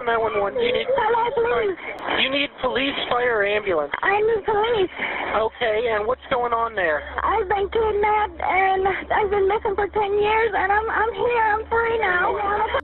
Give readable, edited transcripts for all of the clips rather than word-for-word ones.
911. Do you need Hello, please. you need police, fire, or ambulance? I need police. Okay, and what's going on there? I've been kidnapped and I've been missing for 10 years and I'm here. I'm free now.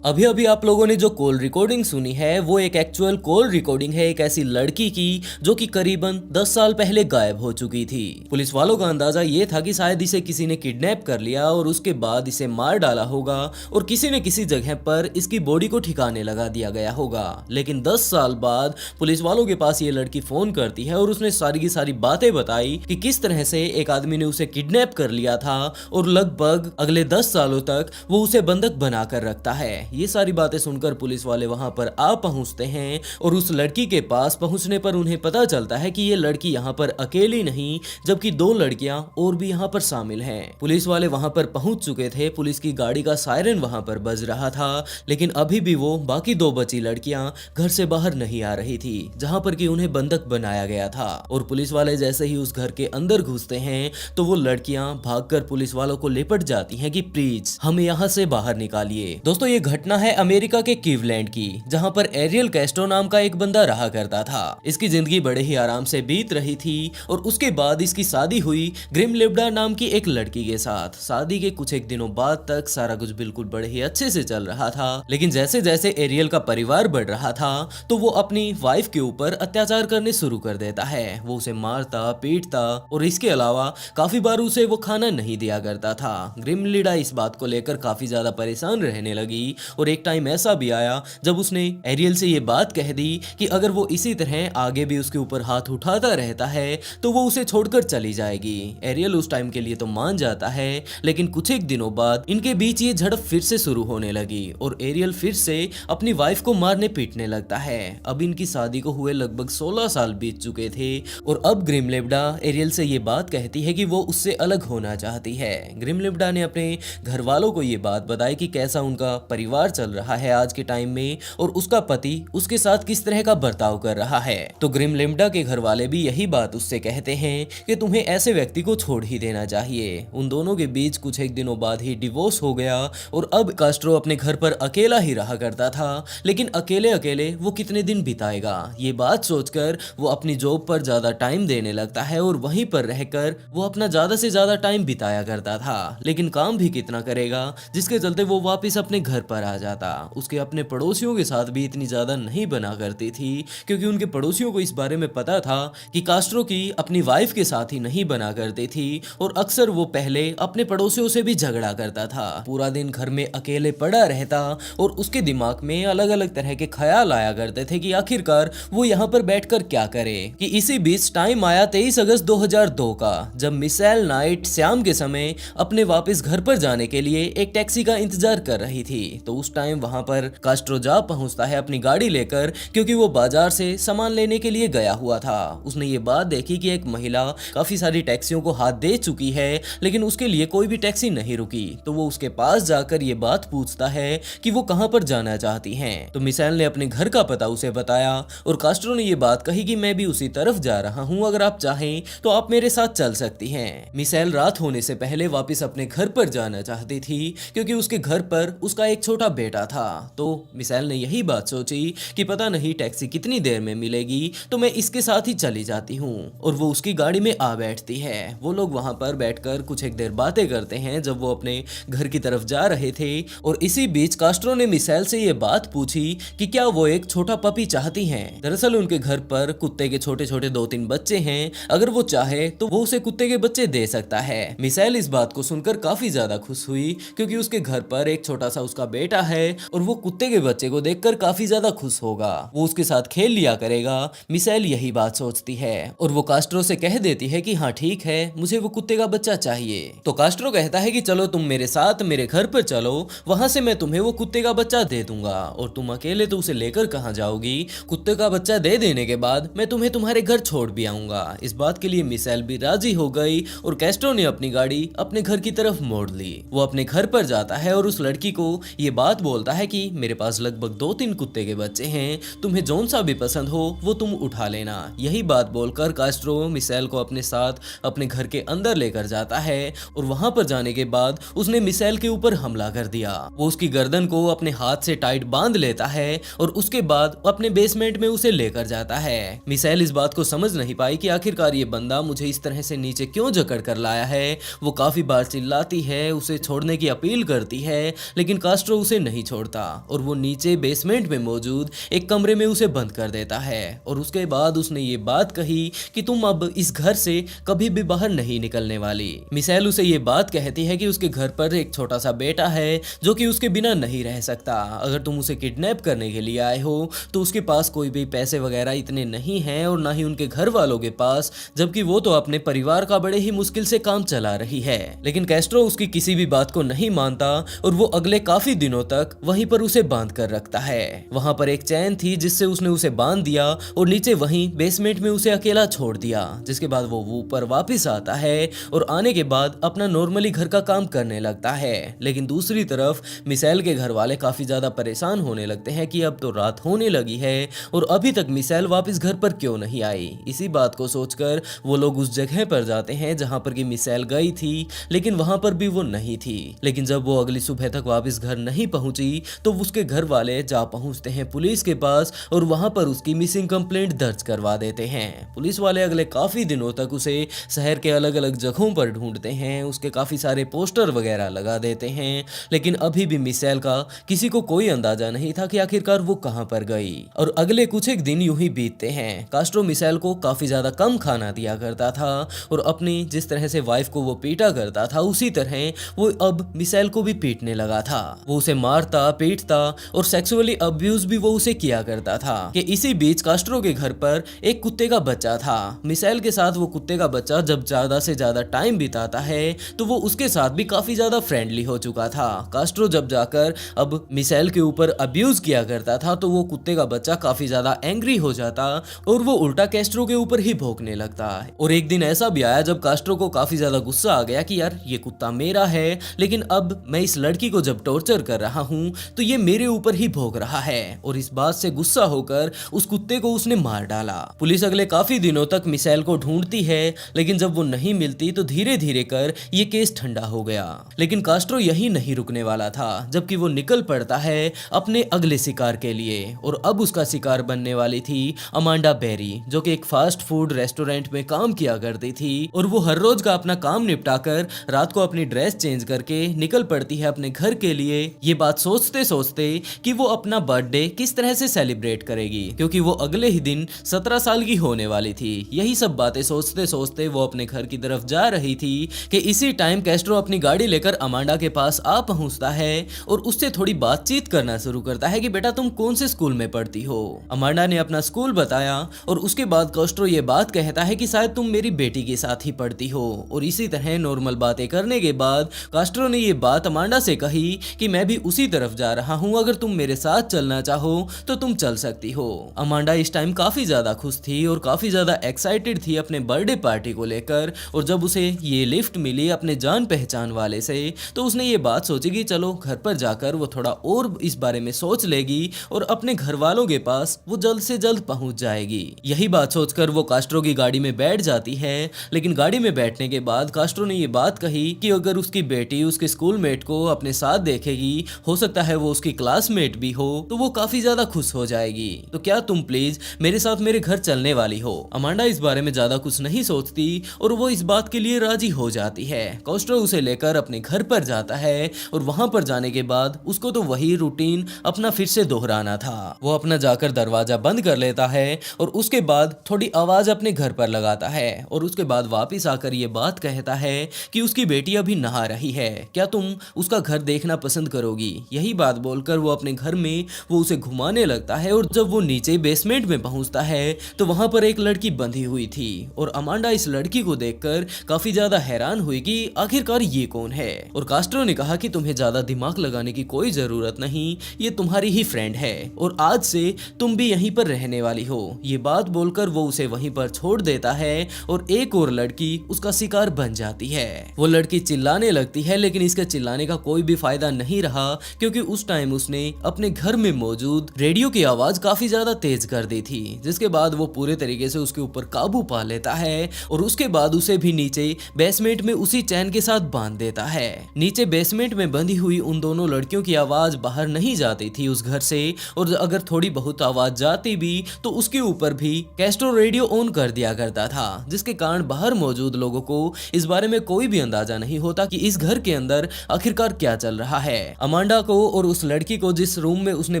अभी अभी आप लोगों ने जो call recording सुनी है वो एक एक्चुअल कॉल रिकॉर्डिंग है एक ऐसी लड़की की जो कि करीबन 10 साल पहले गायब हो चुकी थी। पुलिस वालों का अंदाजा ये था कि शायद इसे किसी ने किडनैप कर लिया और उसके बाद इसे मार डाला होगा और किसी न किसी जगह पर इसकी बॉडी को ठिकाने लगा दिया गया होगा। लेकिन 10 साल बाद पुलिस वालों के पास ये लड़की फोन करती है और उसने सारी की सारी बातें बताई कि किस तरह से एक आदमी ने उसे किडनैप कर लिया था और लगभग अगले 10 सालों तक वो उसे बंधक बना कर रखता है। ये सारी बातें सुनकर पुलिस वाले वहां पर आ पहुंचते हैं और उस लड़की के पास पहुंचने पर उन्हें पता चलता है कि ये लड़की यहाँ पर अकेली नहीं जबकि 2 लड़कियां और भी यहाँ पर शामिल हैं। पुलिस वाले वहां पर पहुंच चुके थे, पुलिस की गाड़ी का सायरन वहां पर बज रहा था, लेकिन अभी भी वो बाकी 2 बची लड़कियां घर से बाहर नहीं आ रही थी जहां पर कि उन्हें बंधक बनाया गया था। और पुलिस वाले जैसे ही उस घर के अंदर घुसते हैं तो वो लड़कियां भागकर पुलिस वालों को लिपट जाती हैं कि प्लीज हमें यहाँ से बाहर निकालिए। दोस्तों ये घटना है अमेरिका के क्लीवलैंड की, जहां पर एरियल कैस्ट्रो नाम का एक बंदा रहा करता था। इसकी जिंदगी बड़े ही आराम से बीत रही थी और उसके बाद इसकी शादी हुई ग्रिम लिब्डा नाम की एक लड़की के साथ। शादी के कुछ एक दिनों बाद तक सारा कुछ बिल्कुल बड़े ही अच्छे से चल रहा था, लेकिन जैसे जैसे एरियल का परिवार बढ़ रहा था तो वो अपनी वाइफ के ऊपर अत्याचार करने शुरू कर देता है। वो उसे मारता पीटता और इसके अलावा काफी बार उसे वो खाना नहीं दिया करता था। ग्रिम लिब्डा इस बात को लेकर काफी ज्यादा परेशान रहने लगी और एक टाइम ऐसा भी आया जब उसने एरियल से ये बात कह दी कि अगर वो इसी तरह आगे भी उसके ऊपर हाथ उठाता रहता है तो वो उसे छोड़कर चली जाएगी। एरियल उस टाइम के लिए तो मान जाता है, लेकिन कुछ एक दिनों बाद इनके बीच ये झड़प फिर से शुरू होने लगी और एरियल फिर से अपनी वाइफ को मारने पीटने लगता है। अब इनकी शादी को हुए लगभग 16 साल बीत चुके थे और अब ग्रिम लिब्डा एरियल से ये बात कहती है कि वो उससे अलग होना चाहती है। ग्रिम लिब्डा ने अपने घर वालों को ये बात बताई कि कैसा उनका परिवार चल रहा है आज के टाइम में और उसका पति उसके साथ किस तरह का बर्ताव कर रहा है। तो ग्रिम लिब्डा के घर वाले भी यही बात उससे कहते हैं कि तुम्हें ऐसे व्यक्ति को छोड़ ही देना चाहिए। उन दोनों के बीच कुछ एक दिनों बाद ही डिवोर्स हो गया और अब कास्ट्रो अपने घर पर अकेला ही रहा करता था, लेकिन अकेले अकेले वो कितने दिन बिताएगा ये बात सोचकर वो अपनी जॉब पर ज्यादा टाइम देने लगता है और वहीं पर रहकर वो अपना ज्यादा से ज्यादा टाइम बिताया करता था। लेकिन काम भी कितना करेगा, जिसके चलते वो वापस अपने घर पर आ जाता। उसके अपने पड़ोसियों के साथ भी इतनी ज्यादा नहीं बना करती थी क्योंकि उनके पड़ोसियों को इस बारे में पता था कि कास्ट्रो की अपनी वाइफ के साथ ही नहीं बना करती थी और अक्सर वो पहले अपने पड़ोसियों से भी झगड़ा करता था। पूरा दिन घर में अकेले पड़ा रहता और उसके दिमाग में अलग अलग तरह के ख्याल आया करते थे कि आखिरकार वो यहाँ पर बैठकर क्या करे। कि इसी बीच टाइम आया 23 अगस्त 2002 का, जब मिशेल नाइट शाम के समय अपने वापस घर पर जाने के लिए एक टैक्सी का इंतजार कर रही थी। तो उस टाइम वहां पर कास्ट्रो जा पहुंचता है अपनी गाड़ी लेकर, क्योंकि वो बाजार से सामान लेने के लिए गया हुआ था। उसने ये बात देखी कि एक महिला काफी सारी टैक्सियों को हाथ दे चुकी है लेकिन उसके लिए कोई भी टैक्सी नहीं रुकी। तो वो उसके पास जाकर ये बात पूछता है कि वो कहां पर जाना चाहती हैं। तो मिशेल ने अपने घर का पता उसे बताया और कास्ट्रो ने ये बात कही कि मैं भी उसी तरफ जा रहा हूँ, अगर आप चाहें तो आप मेरे साथ चल सकती हैं। मिशेल रात होने से पहले वापस अपने घर पर जाना चाहती थी क्योंकि उसके घर पर उसका एक छोटा बेटा था। तो मिशेल ने यही बात सोची कि पता नहीं टैक्सी कितनी देर में मिलेगी, तो मैं इसके साथ ही चली जाती हूँ और वो उसकी गाड़ी में आ बैठती है। वो लोग वहां पर बैठकर कुछ एक देर बातें करते हैं जब वो अपने घर की तरफ जा रहे थे और इसी बीच कास्ट्रो ने मिशेल से ये बात पूछी कि क्या वो एक छोटा पपी चाहती हैं। दरअसल उनके घर पर कुत्ते के छोटे छोटे 2-3 बच्चे हैं, अगर वो चाहे तो वो उसे कुत्ते के बच्चे दे सकता है। मिशेल इस बात को सुनकर काफी ज्यादा खुश हुई क्योंकि उसके घर पर एक छोटा सा उसका बेटा है और वो कुत्ते के बच्चे को देखकर काफी ज्यादा खुश होगा, वो उसके साथ खेल लिया करेगा। मिशेल यही बात सोचती है और वो कास्ट्रो से कह देती है कि हाँ ठीक है, मुझे वो कुत्ते का बच्चा चाहिए। तो कास्ट्रो कहता है कि चलो तुम मेरे साथ मेरे घर पर चलो, वहां से मैं तुम्हें वो कुत्ते का बच्चा दे दूंगा और तुम अकेले तो उसे लेकर कहाँ जाओगी। कुत्ते का बच्चा दे देने के बाद मैं तुम्हें तुम्हारे घर छोड़ भी आऊंगा। इस बात के लिए मिशेल भी राजी हो गई और कास्ट्रो ने अपनी गाड़ी अपने घर की तरफ मोड़ ली। वो अपने घर पर जाता है और उस लड़की को ये बात बोलता है कि मेरे पास लगभग 2-3 कुत्ते के बच्चे हैं, तुम्हें जौन सा भी पसंद हो वो तुम उठा लेना। यही बात बोलकर कास्ट्रो मिशेल को अपने साथ अपने घर के अंदर लेकर जाता है और वहां पर जाने के बाद उसने मिशेल के ऊपर हमला कर दिया। वो उसकी गर्दन को अपने हाथ से टाइट बांध लेता है और उसके बाद अपने बेसमेंट में उसे लेकर जाता है। मिसाइल इस बात को समझ नहीं पाई कि आखिरकार ये बंदा मुझे इस तरह से नीचे क्यों जकड़ कर लाया है। वो काफी बार चिल्लाती है, उसे छोड़ने की अपील करती है, लेकिन कास्ट्रो उसे नहीं छोड़ता और वो नीचे बेसमेंट में मौजूद एक कमरे में उसे बंद कर देता है। और उसके बाद उसने ये बात कही कि तुम अब इस घर से कभी भी बाहर नहीं निकलने वाली। मिसाइल उसे ये बात कहती है कि उसके घर पर एक छोटा सा बेटा है जो कि उसके बिना नहीं रह सकता। अगर तुम उसे किडनैप करने के लिए आए हो तो उसके पास कोई भी पैसे वगैरह इतने नहीं हैं और ना ही उनके घर वालों के पास, जबकि वो तो अपने परिवार का बड़े ही मुश्किल से काम चला रही है। लेकिन कैस्ट्रो उसकी किसी भी बात को नहीं मानता और वो अगले काफी दिनों तक वहीं पर उसे बांध कर रखता है। वहां पर एक चैन थी जिससे उसने उसे बांध दिया और नीचे वहीं बेसमेंट में उसे अकेला छोड़ दिया। जिसके बाद वो ऊपर वापस आता है और आने के बाद अपना नॉर्मली घर का काम करने लगता है। लेकिन दूसरी तरफ मिसाइल के घर वाले काफी ज्यादा परेशान होने लगते हैं कि अब तो रात होने लगी है और अभी तक मिसाइल वापस घर पर क्यों नहीं आई। इसी बात को सोचकर वो लोग उस जगह पर जाते हैं जहां पर कि मिसाइल गई थी, लेकिन वहां पर भी वो नहीं थी। लेकिन जब वो अगली सुबह तक वापस घर नहीं पहुंची तो उसके घर वाले जा पहुंचते हैं पुलिस के पास और वहां पर उसकी मिसिंग कंप्लेंट दर्ज करवा देते हैं। पुलिस वाले अगले काफी दिनों तक उसे शहर के अलग अलग जगहों पर ढूंढते हैं, उसके काफी सारे पोस्टर वगैरह लगा देते हैं, लेकिन अभी भी मिसाइल का किसी को कोई अंदाजा नहीं था कि आखिरकार वो कहां पर गई। और अगले कुछ एक दिन यूं ही बीतते हैं। कास्ट्रो मिसाइल को काफी ज्यादा कम खाना दिया करता था और अपनी जिस तरह से वाइफ को वो पीटा करता था उसी तरह वो अब मिसाइल को भी पीटने लगा था। वो उसे मारता, पीटता और सेक्सुअली अब्यूज भी वो उसे किया करता था। कि इसी बीच कास्ट्रो के घर पर एक कुत्ते का बच्चा था। मिसाइल के साथ वो कुत्ते का बच्चा जब ज्यादा से ज्यादा टाइम बिताता है तो वो उसके साथ भी काफी ज्यादा फ्रेंडली हो चुका था। कास्ट्रो जब जाकर अब मिसाइल के ऊपर अब्यूज किया करता था तो वो कुत्ते का बच्चा काफी ज्यादा एंग्री हो जाता और वो उल्टा कास्ट्रो के ऊपर ही भौंकने लगता। और एक दिन ऐसा भी आया जब कास्ट्रो को काफी ज्यादा गुस्सा आ गया कि यार ये कुत्ता मेरा है, लेकिन अब मैं इस लड़की को जब टॉर्चर कर रहा हूँ तो ये मेरे ऊपर ही भौंक रहा है। और इस बात से गुस्सा होकर उस कुत्ते को उसने मार डाला। पुलिस अगले काफी दिनों तक मिसाइल को ढूंढती है, लेकिन जब वो नहीं मिलती तो धीरे धीरे कर ये केस ठंडा हो गया। लेकिन कास्ट्रो यही नहीं रुकने वाला था, जबकि वो निकल पड़ता है अपने अगले शिकार के लिए। और अब उसका शिकार बनने वाली थी अमांडा बेरी, जो कि एक फास्ट फूड रेस्टोरेंट में काम किया करती थी। और वो हर रोज का अपना काम निपटाकर रात को अपनी ड्रेस चेंज करके निकल पड़ती है अपने घर के लिए, ये बात सोचते सोचते कि वो अपना बर्थडे किस तरह से सेलिब्रेट करेगी, क्योंकि वो अगले ही दिन 17 साल की होने वाली थी। यही सब बातें सोचते सोचते वो अपने घर की तरफ जा रही थी कि इसी टाइम कैस्ट्रो अपनी गाड़ी लेकर अमांडा के पास आ पहुंचता है और उससे थोड़ी बातचीत करना शुरू करता है कि बेटा तुम कौन से स्कूल में पढ़ती हो। अमांडा ने अपना स्कूल बताया और उसके बाद कैस्ट्रो ये बात कहता है कि शायद तुम मेरी बेटी के साथ ही पढ़ती हो। और इसी तरह नॉर्मल बातें करने के बाद कैस्ट्रो ने ये बात अमांडा से कही कि मैं भी उसी तरफ जा रहा हूँ, अगर तुम मेरे साथ चलना चाहो तो तुम चल सकती हो। अमांडा इस टाइम काफी ज्यादा खुश थी और काफी ज्यादा एक्साइटेड थी अपने बर्थडे पार्टी को लेकर। और जब उसे ये लिफ्ट मिली अपने जान पहचान वाले से तो उसने ये बात सोची कि चलो घर पर जाकर वो थोड़ा और इस बारे में सोच लेगी और अपने घर वालों के पास वो जल्द से जल्द पहुंच जाएगी। यही बात सोचकर वो कास्ट्रो की गाड़ी में बैठ जाती है। लेकिन गाड़ी में बैठने के बाद कास्ट्रो ने ये बात कही कि अगर उसकी बेटी उसके स्कूलमेट को अपने साथ देखेगी, हो सकता है वो उसकी क्लासमेट भी हो, तो वो काफी ज्यादा खुश हो जाएगी। तो क्या तुम प्लीज मेरे साथ मेरे घर चलने वाली हो। अमांडा इस बारे में ज्यादा कुछ नहीं सोचती और वो इस बात के लिए राजी हो जाती है। कैस्ट्रो उसे लेकर अपने घर पर जाता है और वहां पर जाने के बाद उसको तो वही रूटीन अपना फिर से दोहराना था। वो अपना जाकर दरवाजा बंद कर लेता है और उसके बाद थोड़ी आवाज अपने घर पर लगाता है और उसके बाद वापिस आकर ये बात कहता है कि उसकी बेटी अभी नहा रही है, क्या तुम उसका घर देखना पसंद करोगी। यही बात बोलकर वो अपने घर में वो उसे घुमाने लगता है और जब वो नीचे बेसमेंट में पहुंचता है तो वहां पर एक लड़की बंधी हुई थी और अमांडा इस लड़की को देखकर काफी ज्यादा हैरान हुई कि आखिरकार ये कौन है। और कास्ट्रो ने कहा कि तुम्हें ज्यादा दिमाग लगाने की कोई जरूरत नहीं, ये तुम्हारी ही फ्रेंड है और आज से तुम भी यहीं पर रहने वाली हो। ये बात बोलकर वो उसे वहीं पर छोड़ देता है और एक और लड़की उसका शिकार बन जाती है। वो लड़की चिल्लाने लगती है, लेकिन इसके चिल्लाने का कोई भी फायदा नहीं रहा, क्योंकि उस टाइम उसने अपने घर में मौजूद रेडियो की आवाज काफी ज्यादा तेज कर दी थी, जिसके बाद वो पूरे तरीके से उसके ऊपर काबू पा लेता है और उसके बाद उसे भी नीचे बेसमेंट में उसी चैन के साथ बांध देता है। नीचे बेसमेंट में बंधी हुई उन दोनों लड़कियों की आवाज बाहर नहीं जाती थी उस घर से, और अगर थोड़ी बहुत आवाज जाती भी तो उसके ऊपर भी कैस्ट्रो रेडियो ऑन कर दिया करता था, जिसके कारण बाहर मौजूद लोगों को इस बारे में कोई भी अंदाजा नहीं होता कि इस घर के अंदर आखिरकार क्या चल रहा है। अमांडा को और उस लड़की को जिस रूम में उसने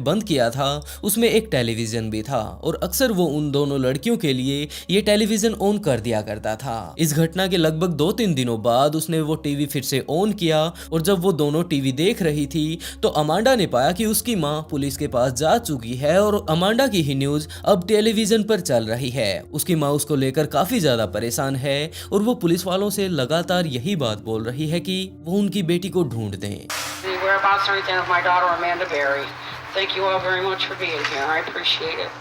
बंद किया था उसमें एक टेलीविजन भी था, और अक्सर वो उन दोनों लड़कियों के लिए ये टेलीविजन ऑन कर दिया करता था। इस घटना के लगभग 2-3 दिनों बाद उसने वो टीवी फिर से ऑन किया, और जब वो दोनों टीवी देख रही थी तो अमांडा ने पाया कि उसकी माँ पुलिस के पास जा चुकी है, और अमांडा की ही न्यूज अब टेलीविजन पर चल रही है। उसकी माँ उसको लेकर काफी ज्यादा परेशान है, और वो पुलिस वालों से लगातार यही बात बोल रही है कि वो उनकी बेटी को ढूंढ दें। The whereabouts or anything of my daughter Amanda Berry. Thank you all very much for being here. I appreciate it.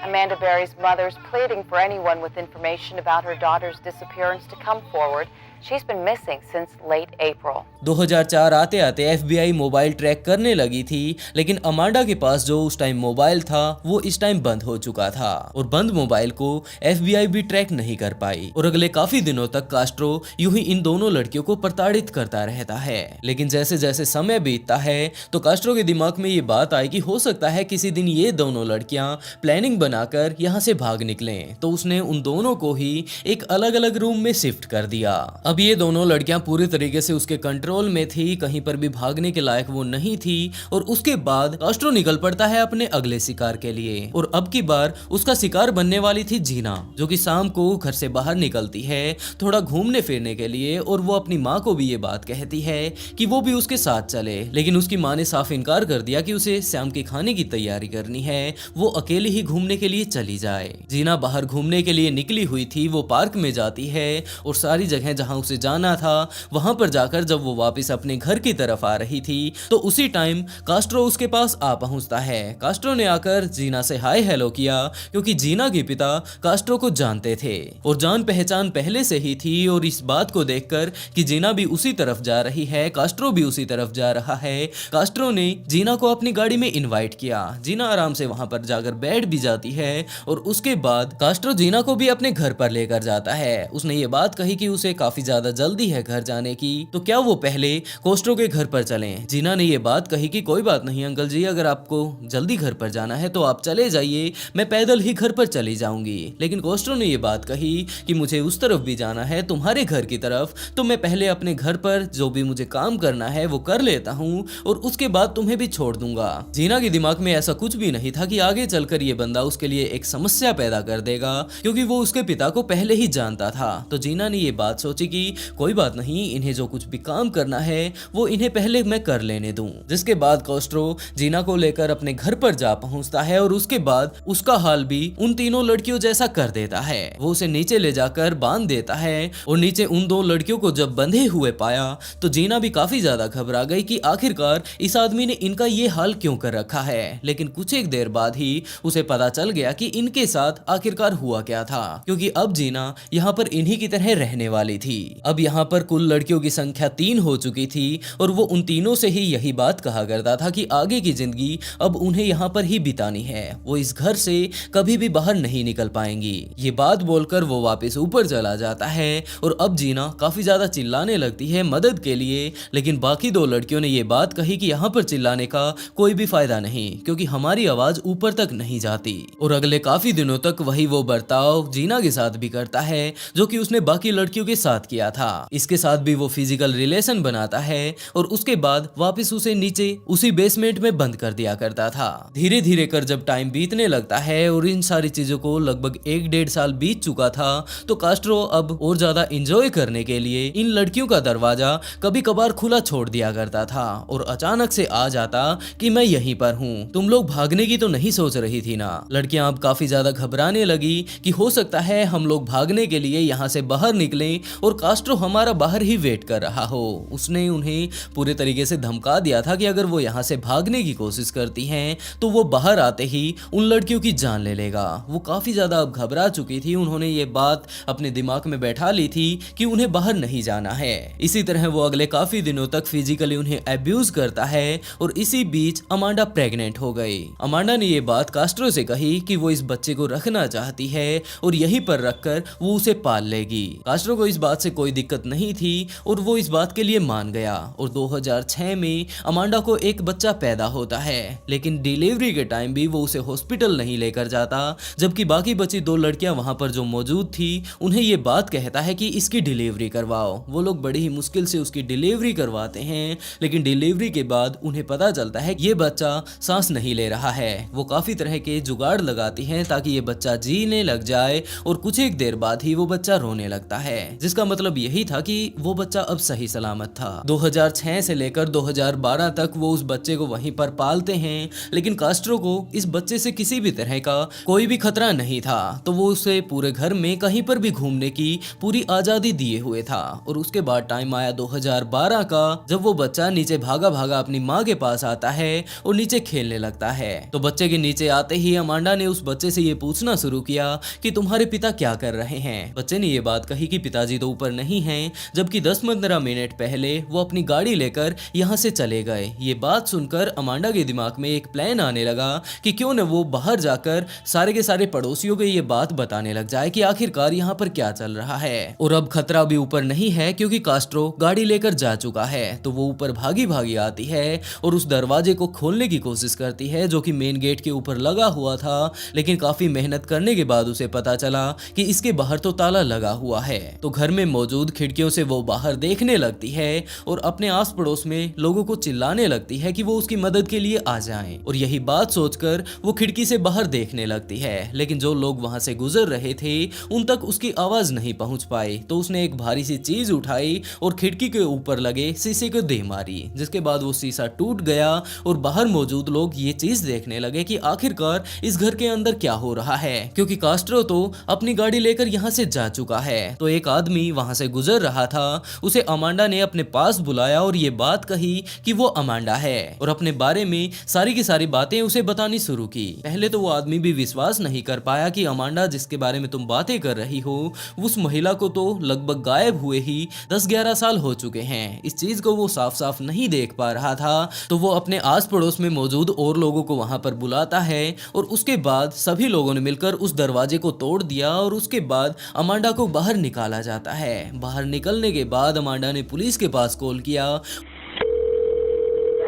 Amanda Berry's mother is pleading for anyone with information about her daughter's disappearance to come forward. She's been missing since late April. 2004 आते आते FBI mobile track करने लगी थी, लेकिन Amanda के पास जो उस time mobile था वो इस टाइम बंद हो चुका था, और बंद मोबाइल को FBI भी ट्रैक नहीं कर पाई, और अगले काफी दिनों तक कास्ट्रो यूं ही इन दोनों लड़कियों को प्रताड़ित करता रहता है। लेकिन जैसे जैसे समय बीतता है तो कास्ट्रो के दिमाग में ये बात आई कि हो सकता है किसी दिन ये दोनों लड़कियां प्लानिंग बनाकर यहाँ से भाग निकलें, तो उसने उन दोनों को ही एक अलग अलग रूम में शिफ्ट कर दिया। अब ये दोनों लड़कियां पूरी तरीके से उसके कंट्रोल में थी, कहीं पर भी भागने के लायक वो नहीं थी, और उसके बाद कास्ट्रो निकल पड़ता है अपने अगले शिकार के लिए, और अब की बार उसका शिकार बनने वाली थी जीना, जो कि शाम को घर से बाहर निकलती है थोड़ा घूमने फिरने के लिए, और वो अपनी माँ को भी ये बात कहती है कि वो भी उसके साथ चले, लेकिन उसकी माँ ने साफ इनकार कर दिया कि उसे शाम के खाने की तैयारी करनी है, वो अकेले ही घूमने के लिए चली जाए। जीना बाहर घूमने के लिए निकली हुई थी, वो पार्क में जाती है, और सारी जगह जहाँ उसे जाना था वहां पर जाकर जब वो वापस अपने घर की तरफ आ रही थी तो उसी टाइम कास्ट्रो उसके पास आ पहुंचता है। कास्ट्रो ने आकर जीना से हाय हेलो किया, क्योंकि जीना के पिता कास्ट्रो को जानते थे और जान पहचान पहले से ही थी, और इस बात को देखकर कि जीना भी उसी तरफ जा रही है, कास्ट्रो भी उसी तरफ जा रहा है, कास्ट्रो ने जीना को अपनी गाड़ी में इनवाइट किया। जीना आराम से वहां पर जाकर बैठ भी जाती है, और उसके बाद कास्ट्रो जीना को भी अपने घर पर लेकर जाता है। उसने ये बात कही कि उसे काफी ज्यादा जल्दी है घर जाने की, तो क्या वो पहले कास्ट्रो के घर पर चलें। जीना ने ये बात कही कि कोई बात नहीं अंकल जी, अगर आपको जल्दी घर पर जाना है तो आप चले जाइए, मैं पैदल ही घर पर चली जाऊंगी। लेकिन कास्ट्रो ने ये बात कही कि मुझे उस तरफ भी जाना है, तुम्हारे घर की तरफ, तो मैं पहले अपने घर पर जो भी मुझे काम करना है वो कर लेता हूँ, और उसके बाद तुम्हें भी छोड़ दूंगा। जीना के दिमाग में ऐसा कुछ भी नहीं था कि आगे चलकर ये बंदा उसके लिए एक समस्या पैदा कर देगा, क्योंकि वो उसके पिता को पहले ही जानता था। तो जीना ने ये बात सोची कि कोई बात नहीं, इन्हें जो कुछ भी काम करना है वो इन्हें पहले मैं कर लेने दूं। जिसके बाद कास्ट्रो जीना को लेकर अपने घर पर जा पहुंचता है, और उसके बाद उसका हाल भी उन तीनों लड़कियों जैसा कर देता है। वो उसे नीचे ले जाकर बांध देता है, और नीचे उन दो लड़कियों को जब बंधे हुए पाया तो जीना भी काफी ज्यादा घबरा गई कि आखिरकार इस आदमी ने इनका ये हाल क्यों कर रखा है। लेकिन कुछ एक देर बाद ही उसे पता चल गया कि इनके साथ आखिरकार हुआ क्या था, क्योंकि अब जीना यहाँ पर इन्हीं की तरह रहने वाली थी। अब यहाँ पर कुल लड़कियों की संख्या 3 हो चुकी थी, और वो उन तीनों से ही यही बात कहा करता था कि आगे की जिंदगी अब उन्हें यहाँ पर ही बितानी है, वो इस घर से कभी भी बाहर नहीं निकल पाएंगी। ये बात बोलकर वो वापस ऊपर चला जाता है, और अब जीना काफी ज्यादा चिल्लाने लगती है मदद के लिए, लेकिन बाकी 2 लड़कियों ने ये बात कही कि यहाँ पर चिल्लाने का कोई भी फायदा नहीं, क्योंकि हमारी आवाज ऊपर तक नहीं जाती। और अगले काफी दिनों तक वही वो बर्ताव जीना के साथ भी करता है जो कि उसने बाकी लड़कियों के साथ किया था। इसके साथ भी वो फिजिकल रिलेशन बनाता है, और उसके बाद वापस उसे नीचे उसी बेसमेंट में बंद कर दिया करता था। धीरे धीरे कर जब टाइम बीतने लगता है और इन सारी चीजों को लगभग 1-1.5 साल बीत चुका था, तो कास्ट्रो अब और ज्यादा एंजॉय करने के लिए इन लड़कियों का दरवाजा कभी कभार खुला छोड़ दिया करता था, और अचानक से आ जाता कि मैं यहीं पर हूँ, तुम लोग भागने की तो नहीं सोच रही थी ना। लड़कियां अब काफी ज्यादा घबराने लगी कि हो सकता है हम लोग भागने के लिए यहाँ से बाहर निकलें और कास्ट्रो हमारा बाहर ही वेट कर रहा हो। उसने उन्हें पूरे तरीके से धमका दिया था कि अगर वो यहाँ से भागने की कोशिश करती हैं तो वो बाहर आते ही उन लड़कियों की जान ले लेगा। वो काफी ज्यादा अब घबरा चुकी थी, उन्होंने ये बात अपने दिमाग में बैठा ली थी कि उन्हें बाहर नहीं जाना है। इसी तरह वो अगले काफी दिनों तक फिजिकली उन्हें अब्यूज करता है, और इसी बीच अमांडा प्रेग्नेंट हो गई। अमांडा ने ये बात कास्ट्रो से कही कि वो इस बच्चे को रखना चाहती है और यहीं पर रखकर वो उसे पाल लेगी। कास्ट्रो को इस बात से कोई दिक्कत नहीं थी और वो इस बात के लिए मान गया और 2006 में अमांडा को एक बच्चा पैदा होता है, लेकिन डिलीवरी के टाइम भी वो उसे हॉस्पिटल नहीं लेकर जाता, जबकि बाकी बची 2 लड़कियां वहां पर जो मौजूद थी उन्हें ये बात कहता है कि इसकी डिलीवरी करवाओ। वो लोग बड़ी ही मुश्किल से उसकी डिलीवरी करवाते हैं, लेकिन डिलीवरी के बाद उन्हें पता चलता है कि ये बच्चा सांस नहीं ले रहा है। वो काफी तरह के जुगाड़ लगाती हैं ताकि ये बच्चा जीने लग जाए और कुछ एक देर बाद ही वो बच्चा रोने लगता है, जिसका मतलब यही था कि वो बच्चा अब सही सलामत था। 2006 से लेकर 2012 तक वो उस बच्चे को वहीं पर पालते हैं, लेकिन कास्ट्रो को इस बच्चे से किसी भी तरह का कोई भी खतरा नहीं था, तो वो उसे पूरे घर में कहीं पर भी घूमने की पूरी आजादी दिए हुए था। और उसके बाद टाइम आया 2012 का, जब वो बच्चा नीचे भागा भागा अपनी माँ के पास आता है और नीचे खेलने लगता है। तो बच्चे के नीचे आते ही अमांडा ने उस बच्चे से ये पूछना शुरू किया कि तुम्हारे पिता क्या कर रहे हैं। बच्चे ने ये बात कही कि पिताजी तो ऊपर नहीं हैं, जबकि 10-15 मिनट पहले वो अपनी गाड़ी लेकर यहाँ से चले गए। ये बात सुनकर अमांडा के दिमाग में एक प्लान आने लगा कि क्यों न वो बाहर जाकर सारे के सारे पड़ोसियों को ये बात बताने लग जाए कि आखिरकार यहाँ पर क्या चल रहा है। और अब खतरा भी ऊपर नहीं है क्योंकि कास्ट्रो गाड़ी लेकर जा चुका है। तो वो ऊपर भागी भागी आती है और उस दरवाजे को खोलने की कोशिश करती है जो कि मेन गेट के ऊपर लगा हुआ था, लेकिन काफी मेहनत करने के बाद उसे पता चला कि इसके बाहर तो ताला लगा हुआ है। तो घर में मौजूद खिड़कियों से वो बाहर देखने लगती है और अपने आस पड़ोस में लोगों को चिल्लाने लगती है कि वो उसकी मदद के लिए आ जाएं। और यही बात सोचकर वो खिड़की से बाहर देखने लगती है, लेकिन जो लोग वहां से गुजर रहे थे उन तक उसकी आवाज नहीं पहुंच पाई। तो उसने एक भारी सी चीज उठाई और खिड़की के ऊपर लगे शीशे को दे मारी, जिसके बाद वो शीशा टूट गया और बाहर मौजूद लोग ये चीज देखने लगे कि आखिरकार इस घर के अंदर क्या हो रहा है, क्योंकि कास्ट्रो तो अपनी गाड़ी लेकर यहाँ से जा चुका है। तो एक आदमी वहां से गुजर रहा था, उसे अमांडा ने अपने पास बुलाया और ये बात कही कि वो अमांडा है और अपने बारे में सारी की सारी बातें उसे बतानी शुरू की। पहले तो वो आदमी भी विश्वास नहीं कर पाया कि अमांडा जिसके बारे में तुम बातें कर रही हो उस महिला को तो लगभग गायब हुए ही 10-11 साल हो चुके हैं। इस चीज को वो साफ साफ नहीं देख पा रहा था, तो वो अपने आस पड़ोस में मौजूद और लोगों को वहां पर बुलाता है और उसके बाद सभी लोगों ने मिलकर उस दरवाजे को तोड़ दिया और उसके बाद अमांडा को बाहर निकाला जाता है। बाहर निकलने के बाद अमांडा ने पुलिस के पास कॉल किया।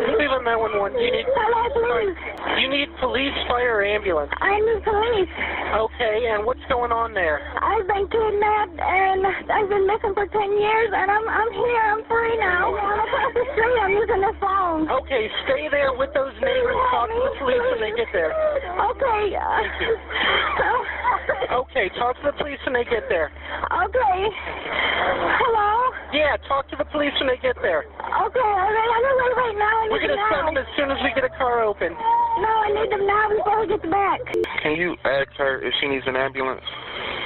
Cleveland 911. Hello, please. You need police, fire, or ambulance. I need police. Okay, and what's going on there? I've been kidnapped and I've been missing for 10 years and I'm here. I'm free now. I'm across the street. I'm using the phone. Okay, stay there with those neighbors. Talk to the police when they get there. Okay. Okay, talk to the police when they get there. Okay. Hello? Yeah, talk to the police when they get there. Okay, all right. I'm going to wait now. I We're need going them to send them now. as soon as we get a car open. No, I need them now before he gets back. Can you ask her if she needs an ambulance?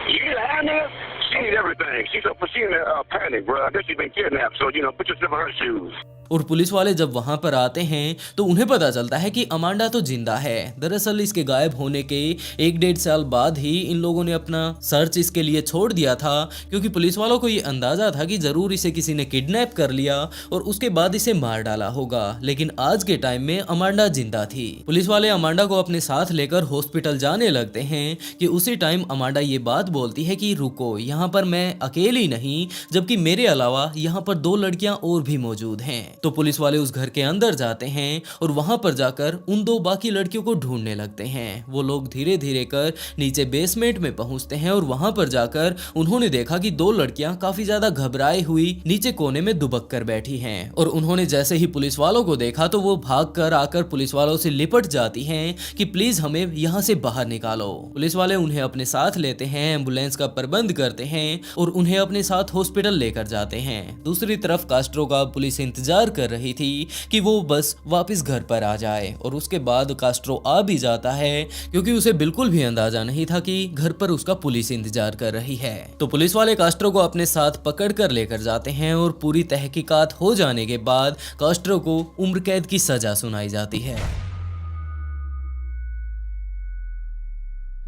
Yeah, I know. She needs everything. She's in a panic, bro. I guess she's been kidnapped. So, put yourself in her shoes. और police वाले जब वहां पर आते हैं तो उन्हें पता चलता है कि अमांडा तो जिंदा है। दरअसल इसके गायब होने के 1-1.5 साल बाद ही इन लोगों ने अपना सर्च इसके लिए छोड़ दिया था, क्योंकि पुलिस वालों को ये अंदाजा था कि जरूर इसे किसी ने किडनैप कर लिया और उसके बाद इसे मार डाला होगा। लेकिन आज के टाइम में अमांडा जिंदा थी। पुलिस वाले अमांडा को अपने साथ लेकर हॉस्पिटल जाने लगते हैं कि उसी टाइम अमांडा ये बात बोलती है कि रुको, यहाँ पर मैं अकेली नहीं, जबकि मेरे अलावा यहाँ पर 2 लड़कियां और भी मौजूद हैं। तो पुलिस वाले उस घर के अंदर जाते हैं और वहां पर जाकर उन 2 बाकी लड़कियों को ढूंढने लगते हैं। वो लोग धीरे धीरे कर नीचे बेसमेंट में पहुंचते हैं और वहां पर जाकर उन्होंने देखा कि 2 लड़कियां काफी ज्यादा घबराई हुई नीचे कोने में दुबक कर बैठी हैं। और उन्होंने जैसे ही पुलिस वालों को देखा तो वो भाग कर आकर पुलिस वालों से लिपट जाती हैं कि प्लीज हमें यहाँ से बाहर निकालो। पुलिस वाले उन्हें अपने साथ लेते हैं, एम्बुलेंस का प्रबंध करते हैं और उन्हें अपने साथ हॉस्पिटल लेकर जाते हैं। दूसरी तरफ कास्ट्रो का पुलिस इंतजार कर रही थी कि वो बस वापस घर पर आ जाए और उसके बाद कास्ट्रो आ भी जाता है, क्योंकि उसे बिल्कुल भी अंदाजा नहीं था कि घर पर उसका पुलिस इंतजार कर रही है। तो पुलिस वाले कास्ट्रो को अपने साथ पकड़ कर लेकर जाते हैं और पूरी तहकीकात हो जाने के बाद कास्ट्रो को उम्र कैद की सजा सुनाई जाती है।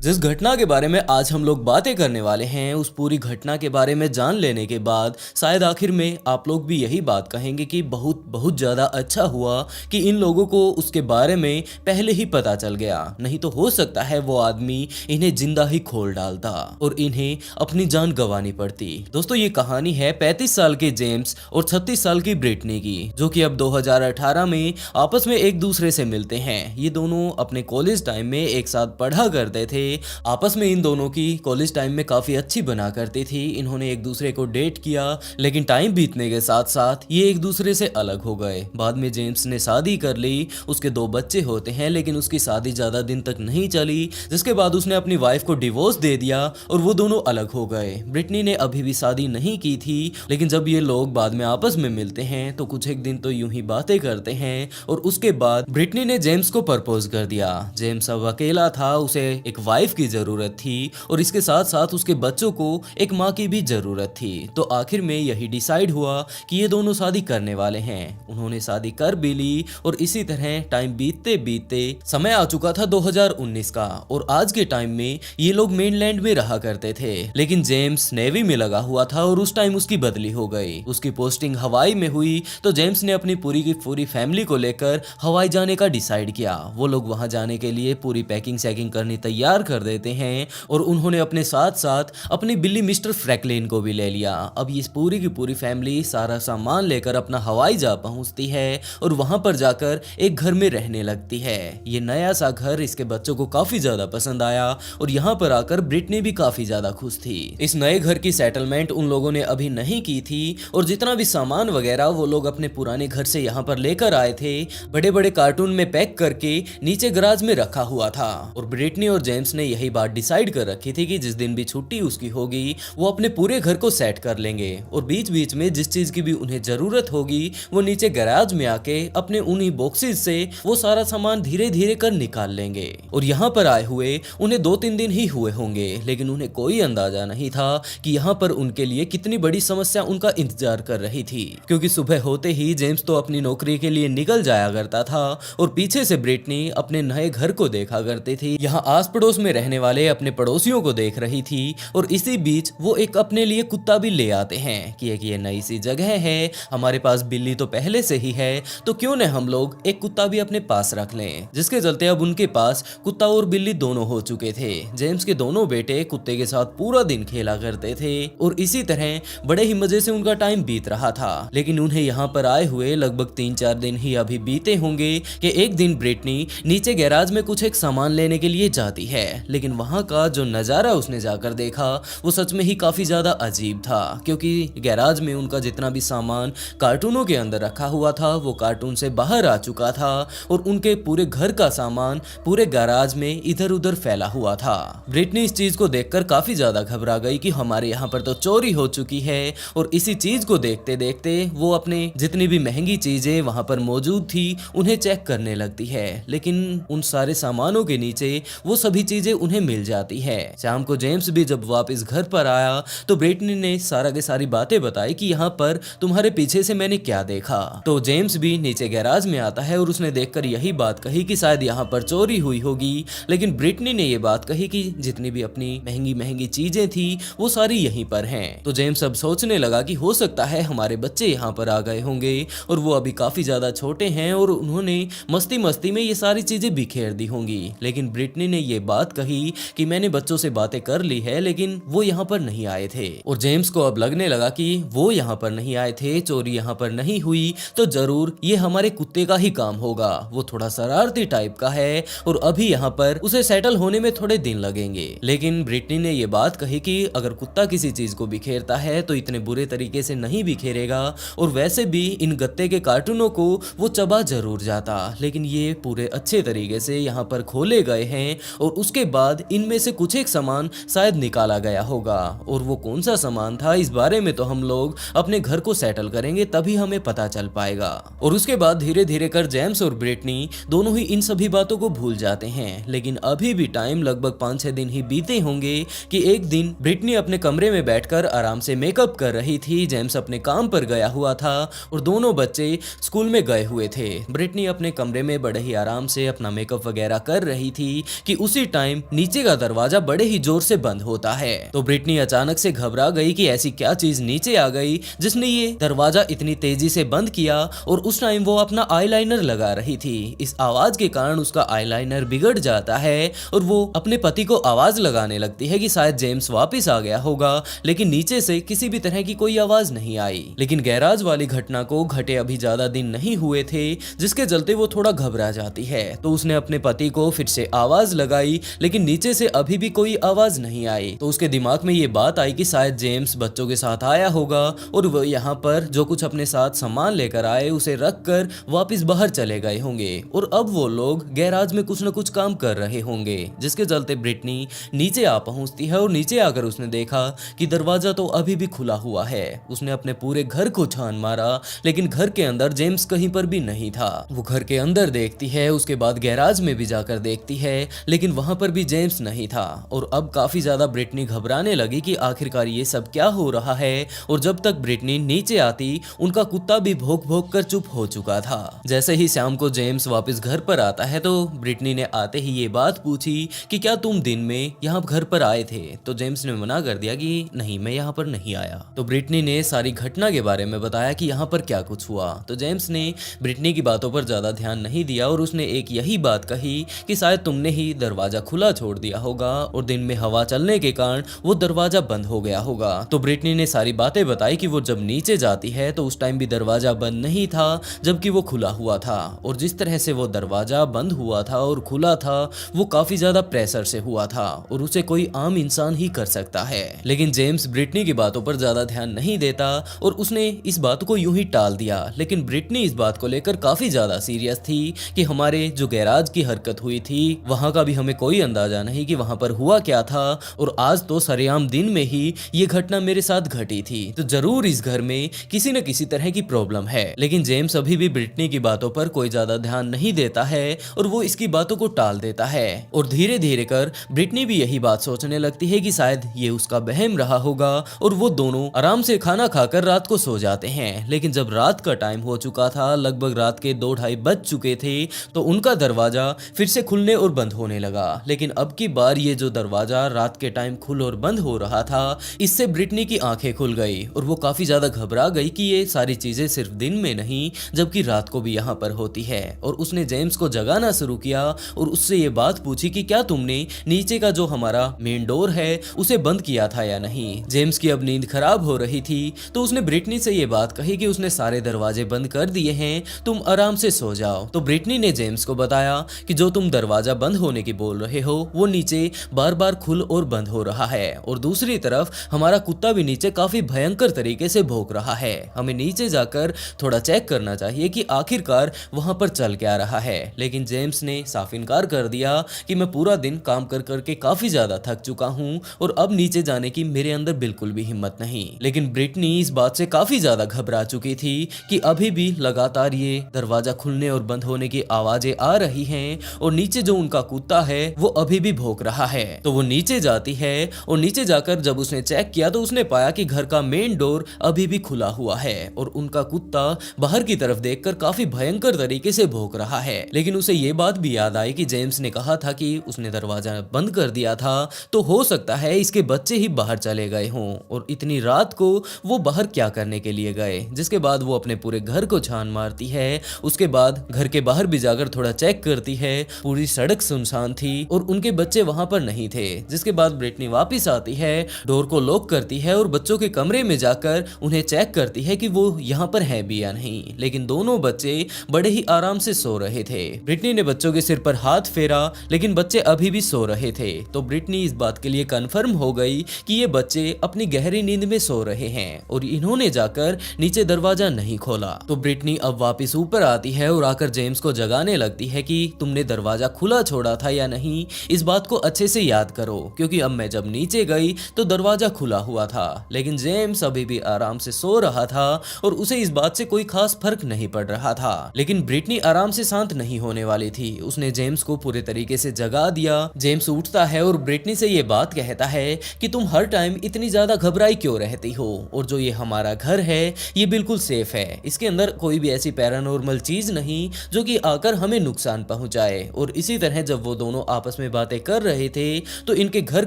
जिस घटना के बारे में आज हम लोग बातें करने वाले हैं, उस पूरी घटना के बारे में जान लेने के बाद शायद आखिर में आप लोग भी यही बात कहेंगे कि बहुत बहुत ज़्यादा अच्छा हुआ कि इन लोगों को उसके बारे में पहले ही पता चल गया, नहीं तो हो सकता है वो आदमी इन्हें जिंदा ही खोल डालता और इन्हें अपनी जान गंवानी पड़ती। दोस्तों, ये कहानी है 35 साल के जेम्स और 36 साल की ब्रिटनी की, जो कि अब 2018 में आपस में एक दूसरे से मिलते हैं। ये दोनों अपने कॉलेज टाइम में एक साथ पढ़ा करते थे। आपस में इन दोनों की कॉलेज टाइम में काफी अच्छी बना करती थी। इन्होंने एक दूसरे को डेट किया, लेकिन टाइम बीतने के साथ साथ ये एक दूसरे से अलग हो गए। बाद में जेम्स ने शादी कर ली, उसके 2 बच्चे होते हैं, लेकिन उसकी शादी ज्यादा दिन तक नहीं चली, जिसके बाद उसने अपनी वाइफ को डिवोर्स दे दिया और वो दोनों अलग हो गए। ब्रिटनी ने अभी भी शादी नहीं की थी, लेकिन जब ये लोग बाद में आपस में मिलते हैं तो कुछ एक दिन तो यूं ही बातें करते हैं और उसके बाद ब्रिटनी ने जेम्स को प्रपोज कर दिया। जेम्स अब अकेला था, उसे एक वाइफ की जरूरत थी और इसके साथ साथ उसके बच्चों को एक माँ की भी जरूरत थी। तो आखिर में यही डिसाइड हुआ कि ये दोनों शादी करने वाले हैं। उन्होंने शादी कर भी ली और इसी तरह टाइम बीतते बीतते समय आ चुका था 2019 का और आज के टाइम में ये लोग मेनलैंड में रहा करते थे। लेकिन जेम्स नेवी में लगा हुआ था और उस टाइम उसकी बदली हो गई। उसकी पोस्टिंग हवाई में हुई तो जेम्स ने अपनी पूरी की पूरी फैमिली को लेकर हवाई जाने का डिसाइड किया। वो लोग वहां जाने के लिए पूरी पैकिंग शैकिंग करनी तैयार कर देते हैं और उन्होंने अपने साथ साथ अपनी बिल्ली मिस्टर फ्रैंकलिन को भी ले लिया। अब ये पूरी की पूरी फैमिली सारा सामान लेकर अपना हवाई जहाज पहुंचती है और वहां पर जाकर एक घर में रहने लगती है। ये नया सा घर इसके बच्चों को काफी ज्यादा पसंद आया और यहाँ पर आकर ब्रिटनी भी काफी ज्यादा खुश थी। इस नए घर की सेटलमेंट उन लोगों ने अभी नहीं की थी और जितना भी सामान वगैरह वो लोग अपने पुराने घर से यहाँ पर लेकर आए थे, बड़े बड़े कार्टून में पैक करके नीचे गराज में रखा हुआ था। और ब्रिटनी और जेम्स ने यही बात डिसाइड कर रखी थी कि जिस दिन भी छुट्टी उसकी होगी वो अपने पूरे घर को सेट कर लेंगे और बीच बीच में जिस चीज की भी उन्हें जरूरत होगी वो नीचे गैराज में आके अपने उन्हीं बॉक्सेस से वो सारा सामान धीरे धीरे कर निकाल लेंगे। और यहाँ पर आए हुए उन्हें 2-3 दिन ही हुए होंगे, लेकिन उन्हें कोई अंदाजा नहीं था कि यहाँ पर उनके लिए कितनी बड़ी समस्या उनका इंतजार कर रही थी। क्योंकि सुबह होते ही जेम्स तो अपनी नौकरी के लिए निकल जाया करता था और पीछे से ब्रिटनी अपने नए घर को देखा करती थी। यहाँ आस पड़ोस में रहने वाले अपने पड़ोसियों को देख रही थी और इसी बीच वो एक अपने लिए कुत्ता भी ले आते हैं कि एक ये नई सी जगह है, हमारे पास बिल्ली तो पहले से ही है, तो क्यों न हम लोग एक कुत्ता भी अपने पास रख लें। जिसके चलते अब उनके पास कुत्ता और बिल्ली दोनों हो चुके थे। जेम्स के दोनों बेटे कुत्ते के साथ पूरा दिन खेला करते थे और इसी तरह बड़े ही मजे से उनका टाइम बीत रहा था। लेकिन उन्हें यहाँ पर आए हुए लगभग 3-4 दिन ही अभी बीते होंगे कि एक दिन ब्रिटनी नीचे गैराज में कुछ एक सामान लेने के लिए जाती है, लेकिन वहां का जो नजारा उसने जाकर देखा वो सच में ही काफी ज्यादा अजीब था। क्योंकि गैराज में उनका जितना भी सामान कार्टूनों के अंदर रखा हुआ था वो कार्टून से बाहर आ चुका था और उनके पूरे घर का सामान पूरे गैराज में इधर उधर फैला हुआ था। ब्रिटनी इस चीज को देखकर काफी ज्यादा घबरा गई कि हमारे यहाँ पर तो चोरी हो चुकी है और इसी चीज को देखते देखते वो अपने जितनी भी महंगी चीजें वहां पर मौजूद थी उन्हें चेक करने लगती है। लेकिन उन सारे सामानों के नीचे वो सभी चीजें उन्हें मिल जाती है। शाम को जेम्स भी जब वापस घर पर आया तो ब्रिटनी ने सारा के सारी बातें बताई कि यहाँ पर तुम्हारे पीछे से मैंने क्या देखा। तो जेम्स भी नीचे गैराज में आता है और उसने देखकर यही बात कही कि शायद यहाँ पर चोरी हुई होगी। लेकिन ब्रिटनी ने ये बात कही कि जितनी भी अपनी महंगी महंगी चीजें थी वो सारी यहीं पर हैं। तो जेम्स अब सोचने लगा कि हो सकता है हमारे बच्चे यहाँ पर आ गए होंगे और वो अभी काफी ज्यादा छोटे हैं और उन्होंने मस्ती मस्ती में ये सारी चीजें बिखेर दी होंगी। लेकिन ब्रिटनी ने ये बात कही कि मैंने बच्चों से बातें कर ली है लेकिन वो यहाँ पर नहीं आए थे। और जेम्स को अब लगने लगा कि वो यहाँ पर नहीं आए थे, चोरी यहाँ पर नहीं हुई तो जरूर ये हमारे कुत्ते का ही काम होगा। वो थोड़ा शरारती टाइप का है और अभी यहाँ पर उसे सेटल होने में थोड़े दिन लगेंगे। लेकिन ब्रिटनी ने ये बात कही कि अगर कुत्ता किसी चीज को बिखेरता है तो इतने बुरे तरीके से नहीं बिखेरेगा और वैसे भी इन गत्ते के कार्टूनों को वो चबा जरूर जाता, लेकिन ये पूरे अच्छे तरीके से यहाँ पर खोले गए हैं और उसके बाद इनमें से कुछ एक सामान शायद निकाला गया होगा। और वो कौन सा सामान था इस बारे में तो हम लोग अपने घर को सेटल करेंगे तभी हमें पता चल पाएगा। और उसके बाद धीरे धीरे कर जेम्स और ब्रिटनी दोनों ही इन सभी बातों को भूल जाते हैं। लेकिन अभी भी टाइम लगभग 5-6 दिन ही बीते होंगे कि एक दिन ब्रिटनी अपने कमरे में बैठकर आराम से मेकअप कर रही थी। जेम्स अपने काम पर गया हुआ था और दोनों बच्चे स्कूल में गए हुए थे। ब्रिटनी अपने कमरे में बड़े ही आराम से अपना मेकअप वगैरह कर रही थी कि उसी टाइम टाइम नीचे का दरवाजा बड़े ही जोर से बंद होता है। तो ब्रिटनी अचानक से घबरा गई कि ऐसी क्या चीज नीचे आ गई जिसने ये दरवाजा इतनी तेजी से बंद किया, और उस टाइम वो अपना आईलाइनर लगा रही थी। इस आवाज के कारण उसका आईलाइनर बिगड़ जाता है और वो अपने पति को आवाज लगाने लगती है कि शायद जेम्स वापस आ गया होगा, लेकिन नीचे से किसी भी तरह की कोई आवाज नहीं आई। लेकिन गैराज वाली घटना को घटे अभी ज्यादा दिन नहीं हुए थे, जिसके चलते वो थोड़ा घबरा जाती है। तो उसने अपने पति को फिर से आवाज लगाई, लेकिन नीचे से अभी भी कोई आवाज नहीं आई। तो उसके दिमाग में ये बात आई कि शायद जेम्स बच्चों के साथ आया होगा और वो यहाँ पर जो कुछ अपने साथ सामान लेकर आए उसे रख कर वापिस बाहर चले गए होंगे, और अब वो लोग गैराज में कुछ न कुछ काम कर रहे होंगे, जिसके चलते ब्रिटनी नीचे आ पहुंचती है। और नीचे आकर उसने देखा कि दरवाजा तो अभी भी खुला हुआ है। उसने अपने पूरे घर को छान मारा, लेकिन घर के अंदर जेम्स कहीं पर भी नहीं था। वो घर के अंदर देखती है, उसके बाद गैराज में भी जाकर देखती है, लेकिन वहां पर भी जेम्स नहीं था। और अब काफी ज्यादा ब्रिटनी घबराने लगी कि आखिरकार ये सब क्या हो रहा है। और जब तक ब्रिटनी नीचे आती, उनका कुत्ता भी भौंक भौंक कर चुप हो चुका था। जैसे ही शाम को जेम्स वापस घर पर आता है, तो ब्रिटनी ने आते ही ये बात पूछी कि क्या तुम दिन में यहाँ घर पर आए थे? तो जेम्स ने मना कर दिया कि नहीं, मैं यहाँ पर नहीं आया। तो ब्रिटनी ने सारी घटना के बारे में बताया कि यहाँ पर क्या कुछ हुआ। तो जेम्स ने ब्रिटनी की बातों पर ज्यादा ध्यान नहीं दिया और उसने एक यही बात कही कि शायद तुमने ही दरवाजा खुला छोड़ दिया होगा और दिन में हवा चलने के कारण वो दरवाजा बंद हो गया होगा। तो ब्रिटनी ने सारी बातें बताई कि वो जब नीचे जाती है तो उस टाइम भी दरवाजा बंद नहीं था, जबकि वो खुला हुआ था। और जिस तरह से वो दरवाजा बंद हुआ था और खुला था, वो काफी ज्यादा प्रेशर से हुआ था और उसे कोई आम इंसान ही कर सकता है। लेकिन जेम्स ब्रिटनी की बातों पर ज्यादा ध्यान नहीं देता और उसने इस बात को यूं ही टाल दिया। लेकिन ब्रिटनी इस बात को लेकर काफी ज्यादा सीरियस थी कि हमारे जो गैराज की हरकत हुई थी, वहां का भी हमें कोई अंदाजा नहीं कि वहां पर हुआ क्या था, और आज तो सरेआम दिन में ही ये घटना मेरे साथ घटी थी। तो जरूर इस घर में किसी न किसी तरह की प्रॉब्लम है। लेकिन जेम्स अभी भी ब्रिटनी की बातों पर कोई ज्यादा ध्यान नहीं देता है और वो इसकी बातों को टाल देता है। और धीरे धीरे कर ब्रिटनी भी यही बात सोचने लगती है कि शायद ये उसका बहम रहा होगा, और वो दोनों आराम से खाना खाकर रात को सो जाते हैं। लेकिन जब रात का टाइम हो चुका था, लगभग रात के 2-2:30 बज चुके थे, तो उनका दरवाजा फिर से खुलने और बंद होने लगा। लेकिन अब की बार ये जो दरवाजा रात के टाइम खुल और बंद हो रहा था, इससे ब्रिटनी की आंखें खुल गई और वो काफी ज्यादा घबरा गई कि ये सारी चीजें सिर्फ दिन में नहीं जबकि रात को भी यहाँ पर होती है। और उसने जेम्स को जगाना शुरू किया और उससे ये बात पूछी कि क्या तुमने नीचे का जो हमारा मेन डोर है उसे बंद किया था या नहीं। जेम्स की अब नींद खराब हो रही थी, तो उसने ब्रिटनी से ये बात कही कि उसने सारे दरवाजे बंद कर दिए हैं, तुम आराम से सो जाओ। तो ब्रिटनी ने जेम्स को बताया कि जो तुम दरवाजा बंद होने की बोल रहे हो, वो नीचे बार बार खुल और बंद हो रहा है, और दूसरी तरफ हमारा कुत्ता भी नीचे काफी भयंकर तरीके से भौंक रहा है। हमें नीचे जाकर थोड़ा चेक करना चाहिए कि आखिरकार वहां पर चल क्या रहा है। लेकिन जेम्स ने साफ इनकार कर दिया कि मैं पूरा दिन काम कर करके काफी ज्यादा थक चुका हूं और अब नीचे जाने की मेरे अंदर बिल्कुल भी हिम्मत नहीं। लेकिन ब्रिटनी इस बात से काफी ज्यादा घबरा चुकी थी कि अभी भी लगातार ये दरवाजा खुलने और बंद होने की आवाजें आ रही हैं और नीचे जो उनका कुत्ता है वो अभी भी भौंक रहा है। तो वो नीचे जाती है और नीचे जाकर जब उसने चेक किया तो उसने पाया कि घर का मेन डोर अभी भी खुला हुआ है और उनका कुत्ता बाहर की तरफ देखकर काफी भयंकर तरीके से भौंक रहा है। लेकिन उसे ये बात भी याद आई कि जेम्स ने कहा था कि उसने दरवाजा बंद कर दिया था, तो हो सकता है इसके बच्चे ही बाहर चले गए हों और इतनी रात को वो बाहर क्या करने के लिए गए। जिसके बाद वो अपने पूरे घर को छान मारती है। उसके बाद घर के बाहर भी जाकर थोड़ा चेक करती है। पूरी सड़क सुनसान थी और उनके बच्चे वहां पर नहीं थे। जिसके बाद ब्रिटनी वापस आती है, डोर को लॉक करती है और बच्चों के कमरे में जाकर उन्हें चेक करती है कि वो यहाँ पर है भी या नहीं। लेकिन दोनों बच्चे बड़े ही आराम से सो रहे थे। ब्रिटनी ने बच्चों के सिर पर हाथ फेरा, लेकिन बच्चे अभी भी सो रहे थे। तो ब्रिटनी इस बात के लिए कंफर्म हो गई कि ये बच्चे अपनी गहरी नींद में सो रहे हैं और इन्होंने जाकर नीचे दरवाजा नहीं खोला। तो ब्रिटनी अब वापस ऊपर आती है और आकर जेम्स को जगाने लगती है कि तुमने दरवाजा खुला छोड़ा था या नहीं, इस बात को अच्छे से याद करो, क्योंकि अब मैं जब नीचे गई तो दरवाजा खुला हुआ था। लेकिन जेम्स अभी भी आराम से सो रहा था और उसे इस बात से कोई खास फर्क नहीं पड़ रहा था। लेकिन ब्रिटनी आराम से शांत नहीं होने वाली थी। उसने जेम्स को पूरे तरीके से जगा दिया। जेम्स उठता है और ब्रिटनी से ये बात कहता है कि तुम हर टाइम इतनी ज्यादा घबराई क्यों रहती हो, और जो ये हमारा घर है ये बिल्कुल सेफ है। इसके अंदर कोई भी ऐसी पैरानॉर्मल चीज नहीं जो कि आकर हमें नुकसान पहुंचाए। और इसी तरह जब वो दोनों आपस आपस में बातें कर रहे थे तो इनके घर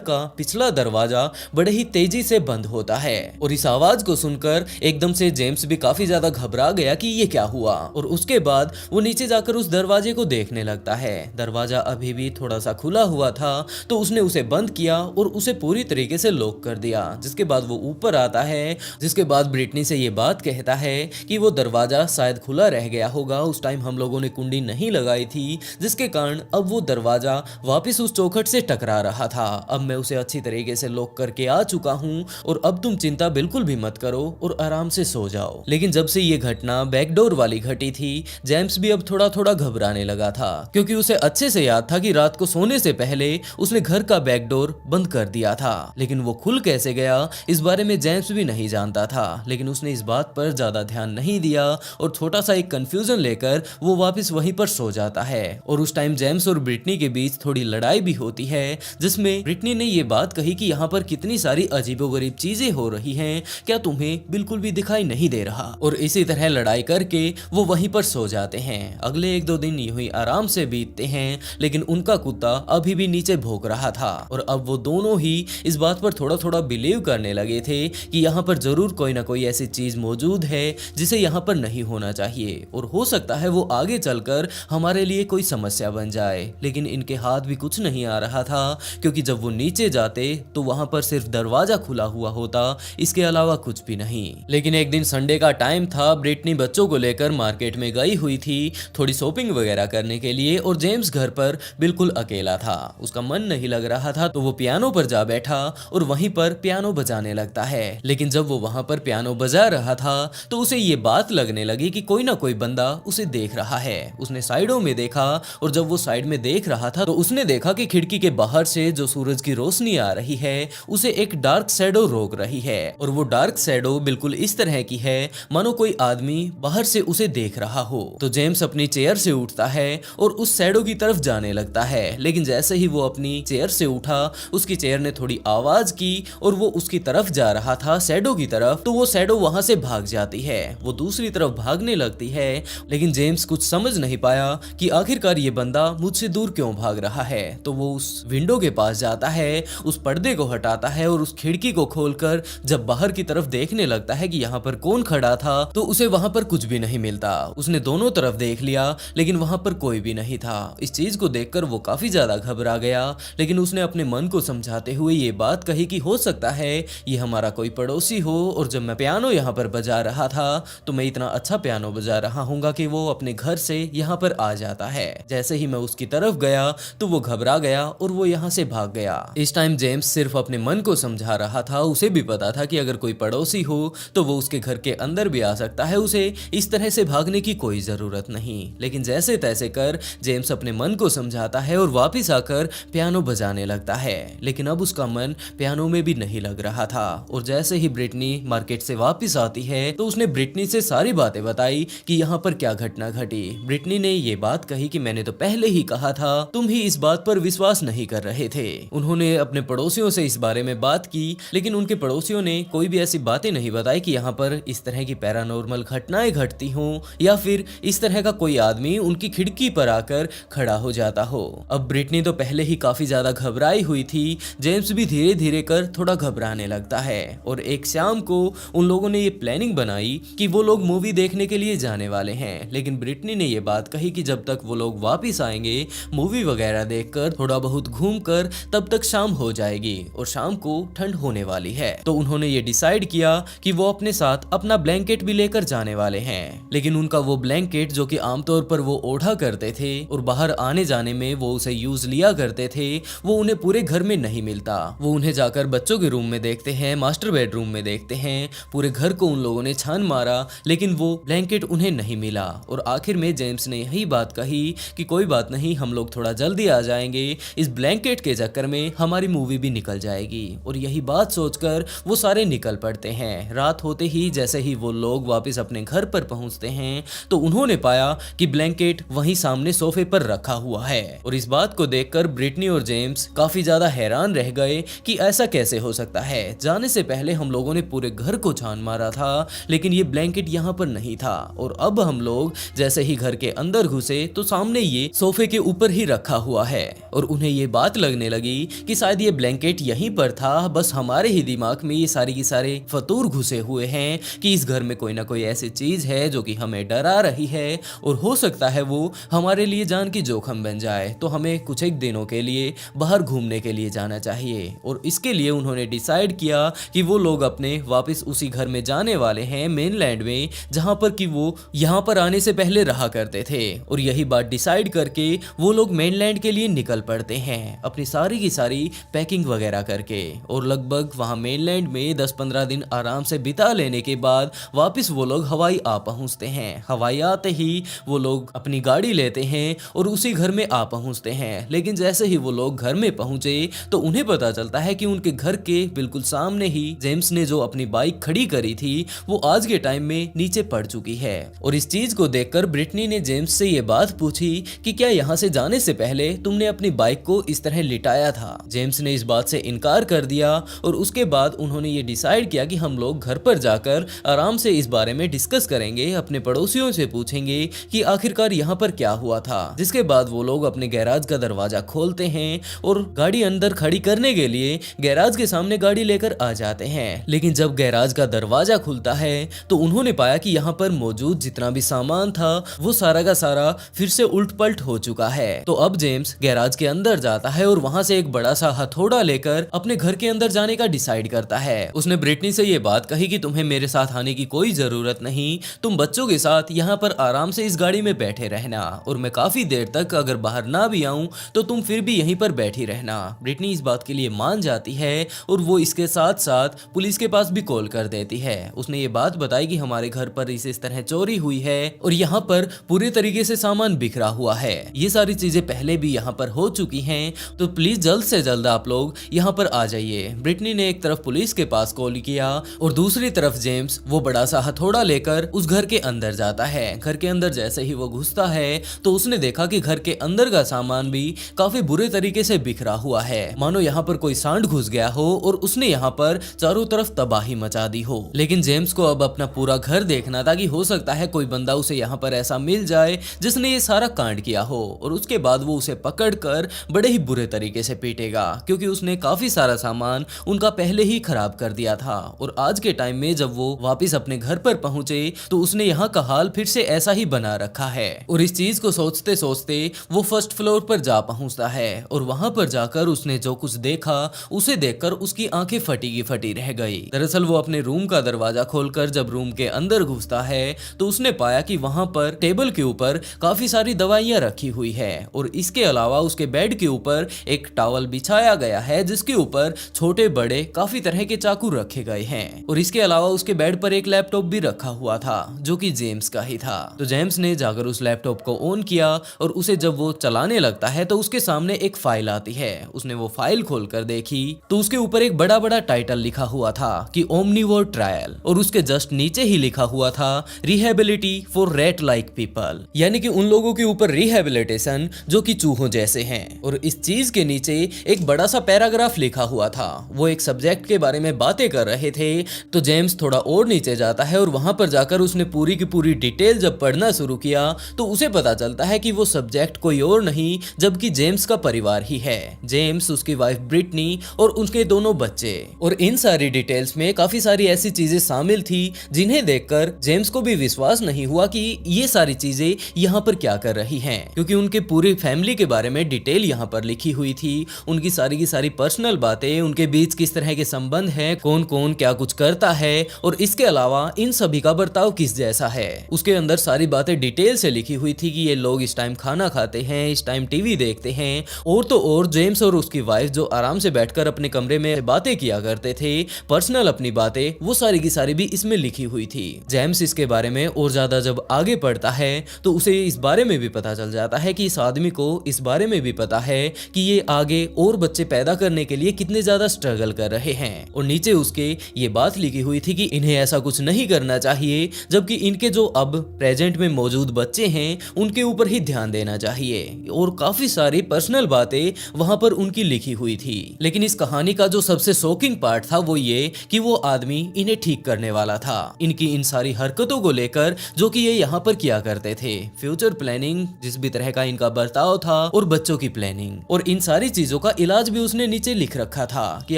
का पिछला दरवाजा बड़े ही तेजी से बंद होता है और इस आवाज को सुनकर एकदम से जेम्स भी काफी ज्यादा घबरा गया कि ये क्या हुआ। और उसके बाद वो नीचे जाकर उस दरवाजे को देखने लगता है। दरवाजा अभी भी थोड़ा सा खुला हुआ था तो उसने उसे बंद किया और उसे पूरी तरीके से लॉक कर दिया। जिसके बाद वो ऊपर आता है, जिसके बाद ब्रिटनी से ये बात कहता है कि वो दरवाजा शायद खुला रह गया होगा, उस टाइम हम लोगों ने कुंडी नहीं लगाई थी, जिसके कारण अब वो दरवाजा वापस उस चौखट से टकरा रहा था। अब मैं उसे अच्छी तरीके से लॉक करके आ चुका हूँ और अब तुम चिंता बिल्कुल भी मत करो और आराम से सो जाओ। लेकिन जब से ये घटना बैकडोर वाली घटी थी, जेम्स भी अब थोड़ा थोड़ा घबराने लगा था, क्योंकि उसे अच्छे से याद था कि रात को सोने से पहले उसने घर का बैकडोर बंद कर दिया था। लेकिन वो खुल कैसे गया इस बारे में जेम्स भी नहीं जानता था। लेकिन उसने इस बात पर ज्यादा ध्यान नहीं दिया और छोटा सा एक कंफ्यूजन लेकर वो वापस वहीं पर सो जाता है। और उस टाइम जेम्स और ब्रिटनी के बीच थोड़ी लड़ाई भी होती है, जिसमें ब्रिटनी ने ये बात कही कि यहाँ पर कितनी सारी अजीबोगरीब चीजें हो रही हैं, क्या तुम्हें बिल्कुल भी दिखाई नहीं दे रहा। और इसी तरह लड़ाई करके वो वहीं पर सो जाते हैं। अगले 1-2 दिन यूं ही आराम से बीतते हैं, लेकिन उनका कुत्ता अभी भी नीचे भौंक रहा था। और अब वो दोनों ही इस बात पर थोड़ा थोड़ा बिलीव करने लगे थे कि यहाँ पर जरूर कोई ना कोई ऐसी चीज मौजूद है जिसे यहाँ पर नहीं होना चाहिए और हो सकता है वो आगे चलकर हमारे लिए कोई समस्या बन जाए। लेकिन इनके हाथ भी कुछ नहीं आ रहा था, क्योंकि जब वो नीचे जाते तो वहां पर सिर्फ दरवाजा खुला हुआ होता, इसके अलावा कुछ भी नहीं। लेकिन एक दिन संडे का टाइम था, ब्रिटनी बच्चों को लेकर मार्केट में गई हुई थी थोड़ी शॉपिंग वगैरह करने के लिए और जेम्स घर पर बिल्कुल अकेला था। उसका मन नहीं लग रहा था तो वो पियानो पर जा बैठा और वहीं पर पियानो बजाने लगता है। लेकिन जब वो वहां पर पियानो बजा रहा था तो उसे ये बात लगने लगी कि कोई ना कोई बंदा उसे देख रहा है। उसने साइडों में देखा और जब वो साइड में देख रहा था तो उसने देखा कि खिड़की के बाहर से जो सूरज की रोशनी आ रही है उसे एक डार्क शैडो रोक रही है। और वो डार्क शैडो बिल्कुल इस तरह की है मानो कोई आदमी बाहर से उसे देख रहा हो। तो जेम्स अपनी चेयर से उठता है और उस शैडो की तरफ जाने लगता है। लेकिन जैसे ही वो अपनी चेयर से उठा, उसकी चेयर ने थोड़ी आवाज की और वो उसकी तरफ जा रहा था, शैडो की तरफ, तो वो शैडो वहां से भाग जाती है। वो दूसरी तरफ भागने लगती है। लेकिन जेम्स कुछ समझ नहीं पाया कि आखिरकार ये बंदा मुझसे दूर क्यों भाग रहा है। तो वो उस विंडो के पास जाता है, उस पर्दे को हटाता है और उस खिड़की को खोलकर जब बाहर की तरफ देखने लगता है कि यहाँ पर कौन खड़ा था, तो उसे वहां पर कुछ भी नहीं मिलता। उसने दोनों तरफ देख लिया लेकिन वहां पर कोई भी नहीं था। इस चीज को देखकर वो काफी ज्यादा घबरा गया। लेकिन उसने अपने मन को समझाते हुए ये बात कही कि हो सकता है ये हमारा कोई पड़ोसी हो और जब मैं पियानो यहाँ पर बजा रहा था तो मैं इतना अच्छा पियानो बजा रहा हूँगा कि वो अपने घर से यहाँ पर आ जाता है। जैसे ही मैं उसकी तरफ गया तो वो घबरा गया और वो यहाँ से भाग गया। इस टाइम जेम्स सिर्फ अपने मन को समझा रहा था। उसे भी पता था कि अगर कोई पड़ोसी हो तो वो उसके घर के अंदर भी आ सकता है, उसे इस तरह से भागने की कोई जरूरत नहीं। लेकिन जैसे तैसे कर जेम्स अपने मन को समझाता है और वापिस आकर पियानो बजाने लगता है। लेकिन अब उसका मन पियानो में भी नहीं लग रहा था। और जैसे ही ब्रिटनी मार्केट से वापस आती है तो उसने ब्रिटनी से सारी बातें बताई कि यहाँ पर क्या घटना घटी। ब्रिटनी ने ये बात कही कि मैंने तो पहले ही कहा था, तुम ही इस बात पर विश्वास नहीं कर रहे थे। उन्होंने अपने पड़ोसियों से इस बारे में बात की, लेकिन उनके पड़ोसियों ने कोई भी ऐसी बातें नहीं बताई कि यहाँ पर इस तरह की पैरानॉर्मल घटनाएं घटती हों या फिर इस तरह का कोई आदमी उनकी खिड़की पर आकर खड़ा हो जाता हो। अब ब्रिटनी तो पहले ही काफी ज्यादा घबराई हुई थी। जेम्स भी धीरे धीरे कर थोड़ा घबराने लगता है। और एक शाम को उन लोगों ने ये प्लानिंग बनाई कि वो लोग मूवी देखने के लिए जाने वाले हैं। लेकिन ब्रिटनी ने ये बात कही कि जब तक वो लोग वापिस आएंगे मूवी वगैरह देखकर थोड़ा बहुत घूमकर तब तक शाम हो जाएगी और शाम को ठंड होने वाली है। तो उन्होंने ये डिसाइड किया कि वो अपने साथ अपना ब्लैंकेट भी लेकर जाने वाले हैं। लेकिन उनका वो ब्लैंकेट जो कि आमतौर पर वो ओढ़ा करते थे और बाहर आने जाने में वो उसे यूज लिया करते थे, वो उन्हें पूरे घर में नहीं मिलता। वो उन्हें जाकर बच्चों के रूम में देखते हैं, मास्टर बेडरूम में देखते हैं, पूरे घर को उन लोगों ने छान मारा लेकिन वो ब्लैंकेट उन्हें नहीं मिला। और आखिर में जेम्स ने यही बात कही कि कोई बात नहीं, हम लोग थोड़ा जल्दी आ जाएंगे, इस ब्लैंकेट के चक्कर में हमारी मूवी भी निकल जाएगी। और यही बात सोचकर वो सारे निकल पड़ते हैं। रात होते ही जैसे ही वो लोग वापस अपने घर पर पहुंचते हैं तो उन्होंने पाया कि ब्लैंकेट वहीं सामने सोफे पर रखा हुआ है। और इस बात को देखकर ब्रिटनी और जेम्स काफी ज्यादा हैरान रह गए कि ऐसा कैसे हो सकता है। जाने से पहले हम लोगों ने पूरे घर को छान मारा था लेकिन ये ब्लैंकेट यहाँ पर नहीं था। और अब हम लोग जैसे ही घर के अंदर घुसे तो सामने ये सोफे के ऊपर ही रखा हुआ है। है और उन्हें ये बात लगने लगी कि शायद ये ब्लैंकेट यहीं पर था, बस हमारे ही दिमाग में ये सारी की सारे फतूर घुसे हुए हैं कि इस घर में कोई ना कोई ऐसी चीज है जो कि हमें डरा रही है और हो सकता है वो हमारे लिए जान की जोखिम बन जाए, तो हमें कुछ एक दिनों के लिए बाहर घूमने के लिए जाना चाहिए। और इसके लिए उन्होंने डिसाइड किया कि वो लोग अपने वापस उसी घर में जाने वाले हैं मेनलैंड में, जहां पर कि वो यहाँ पर आने से पहले रहा करते थे। और यही बात डिसाइड करके वो लोग मेनलैंड के लिए निकल पड़ते हैं अपनी सारी की सारी पैकिंग वगैरह करके। और लगभग वहां मेनलैंड में 10-15 दिन आराम से बिता लेने के बाद वापस वो लोग हवाई आ पहुंचते हैं। हवाई आते ही वो लोग अपनी गाड़ी लेते हैं और उसी घर में आ पहुंचते हैं। लेकिन जैसे ही वो लोग घर में पहुंचे तो उन्हें पता चलता है कि उनके घर के बिल्कुल सामने ही जेम्स ने जो अपनी बाइक खड़ी करी थी वो आज के टाइम में नीचे पड़ चुकी है। और इस चीज को देखकर ब्रिटनी ने जेम्स से ये बात पूछी कि क्या यहाँ से जाने से पहले तुमने अपनी बाइक को इस तरह लिटाया था। जेम्स ने इस बात से इनकार कर दिया और उसके बाद उन्होंने ये डिसाइड किया कि हम लोग घर पर जाकर आराम से इस बारे में डिस्कस करेंगे, अपने पड़ोसियों से पूछेंगे कि आखिरकार यहाँ पर क्या हुआ था। जिसके बाद वो लोग अपने गैराज का दरवाजा खोलते हैं और गाड़ी अंदर खड़ी करने के लिए गैराज के सामने गाड़ी लेकर आ जाते हैं। लेकिन जब गैराज का दरवाजा खुलता है तो उन्होंने पाया कि यहाँ पर मौजूद जितना भी सामान था वो सारा का सारा फिर से उल्ट पलट हो चुका है। तो अब जेम्स गैराज के अंदर जाता है और वहां से एक बड़ा सा हथौड़ा लेकर अपने घर के अंदर जाने का डिसाइड करता है। उसने ब्रिटनी से ये बात कही कि तुम्हें मेरे साथ आने की कोई जरूरत नहीं, तुम बच्चों के साथ यहाँ पर आराम से इस गाड़ी में बैठे रहना और मैं काफी देर तक अगर बाहर ना भी आऊं तो तुम फिर भी यहीं पर बैठी रहना। ब्रिटनी इस बात के लिए मान जाती है और वो इसके साथ साथ पुलिस के पास भी कॉल कर देती है। उसने ये बात बताई कि हमारे घर पर इस तरह चोरी हुई है और यहाँ पर पूरे तरीके से सामान बिखरा हुआ है, ये सारी चीजें पहले भी यहाँ पर हो चुकी हैं, तो प्लीज जल्द से जल्द आप लोग यहाँ पर आ जाइए। ब्रिटनी ने एक तरफ पुलिस के पास कॉल किया और दूसरी तरफ जेम्स वो बड़ा सा हथौड़ा लेकर उस घर के अंदर जाता है। घर के अंदर जैसे ही वो घुसता है तो उसने देखा कि घर के अंदर का सामान भी काफी बुरे तरीके से बिखरा हुआ है, मानो यहाँ पर कोई सांड घुस गया हो और उसने यहाँ पर चारों तरफ तबाही मचा दी हो। लेकिन जेम्स को अब अपना पूरा घर देखना था कि हो सकता है कोई बंदा उसे यहाँ पर ऐसा मिल जाए जिसने ये सारा कांड किया हो और उसके बाद वो उसे पकड़कर बड़े ही बुरे तरीके से पीटेगा, क्योंकि उसने काफी सारा सामान उनका पहले ही खराब कर दिया था। और आज के टाइम में जब वो वापस अपने घर पर पहुंचे तो उसने यहाँ का हाल फिर से ऐसा ही बना रखा है। और इस चीज को सोचते सोचते वो फर्स्ट फ्लोर पर जा पहुंचता है और वहां पर जाकर उसने जो कुछ देखा उसे देखकर उसकी आंखें फटी की फटी रह गई। दरअसल वो अपने रूम का दरवाजा खोलकर जब रूम के अंदर घुसता है तो उसने पाया कि वहां पर टेबल के ऊपर काफी सारी दवाइयां रखी हुई है और इसके अलावा उसके बेड के ऊपर एक टॉवल बिछाया गया है जिसके ऊपर छोटे बड़े काफी तरह के चाकू रखे गए हैं। और इसके अलावा उसके बेड पर एक लैपटॉप भी रखा हुआ था जो कि जेम्स का ही था। तो जेम्स ने जाकर उस लैपटॉप को ऑन किया और उसे जब वो चलाने लगता है तो उसके सामने एक फाइल आती है। उसने वो फाइल खोलकर देखी तो उसके ऊपर एक बड़ा बड़ा टाइटल लिखा हुआ था कि ओमनिवोर ट्रायल और उसके जस्ट नीचे ही लिखा हुआ था रिहेबिलिटी फॉर रैट लाइक पीपल, यानी कि उन लोगों के ऊपर रिहेबिलिटेशन जो कि चूहों जैसे हैं। और इस चीज के नीचे एक बड़ा सा पैराग्राफ लिखा हुआ था, वो एक सब्जेक्ट के बारे में बातें कर रहे थे। तो जेम्स थोड़ा और नीचे जाता है और वहां पर जाकर उसने पूरी की पूरी डिटेल जब पढ़ना शुरू किया तो उसे पता चलता है कि वो सब्जेक्ट कोई और नहीं जबकि जेम्स का परिवार ही है। जेम्स, उसकी वाइफ ब्रिटनी और उनके दोनों बच्चे। और इन सारी डिटेल्स में काफी सारी ऐसी चीजें शामिल थी जिन्हें देखकर जेम्स को भी विश्वास नहीं हुआ कि ये सारी चीजें यहाँ पर क्या कर रही हैं, क्योंकि उनके पूरी फैमिली के बारे में डिटेल यहाँ पर लिखी हुई थी। उनकी सारी की सारी पर्सनल बातें, उनके बीच किस तरह के संबंध हैं, कौन कौन क्या कुछ करता है और इसके अलावा इन सभी का बर्ताव किस जैसा है। उसके अंदर सारी बातें डिटेल से लिखी हुई थी कि ये लोग इस टाइम खाना खाते हैं, इस टाइम टीवी देखते हैं। और तो और जेम्स और उसकी वाइफ जो आराम से बैठकर अपने कमरे में बातें किया करते थे, पर्सनल अपनी बातें, वो सारी की सारी भी इसमें लिखी हुई थी। जेम्स इसके बारे में और ज्यादा जब आगे पढ़ता है तो उसे इस बारे में भी पता चल जाता है कि इस आदमी को इस बारे में भी पता है कि ये आगे और बच्चे पैदा करने के लिए कितने ज्यादा स्ट्रगल कर रहे हैं। और नीचे उसके ये बात लिखी हुई थी कि इन्हें ऐसा कुछ नहीं करना चाहिए, जबकि इनके जो अब प्रेजेंट में मौजूद बच्चे हैं उनके ऊपर ही ध्यान देना चाहिए। और काफी सारी पर्सनल बातें वहां पर उनकी लिखी हुई थी। लेकिन इस कहानी का जो सबसे शॉकिंग पार्ट था वो ये कि वो आदमी इन्हें ठीक करने वाला था, इनकी इन सारी हरकतों को लेकर जो कि ये यहाँ पर किया करते थे। फ्यूचर प्लानिंग, जिस भी तरह का इनका बर्ताव था और बच्चों की प्लानिंग, और इन सारी चीजों का इलाज भी उसने नीचे लिख रखा था कि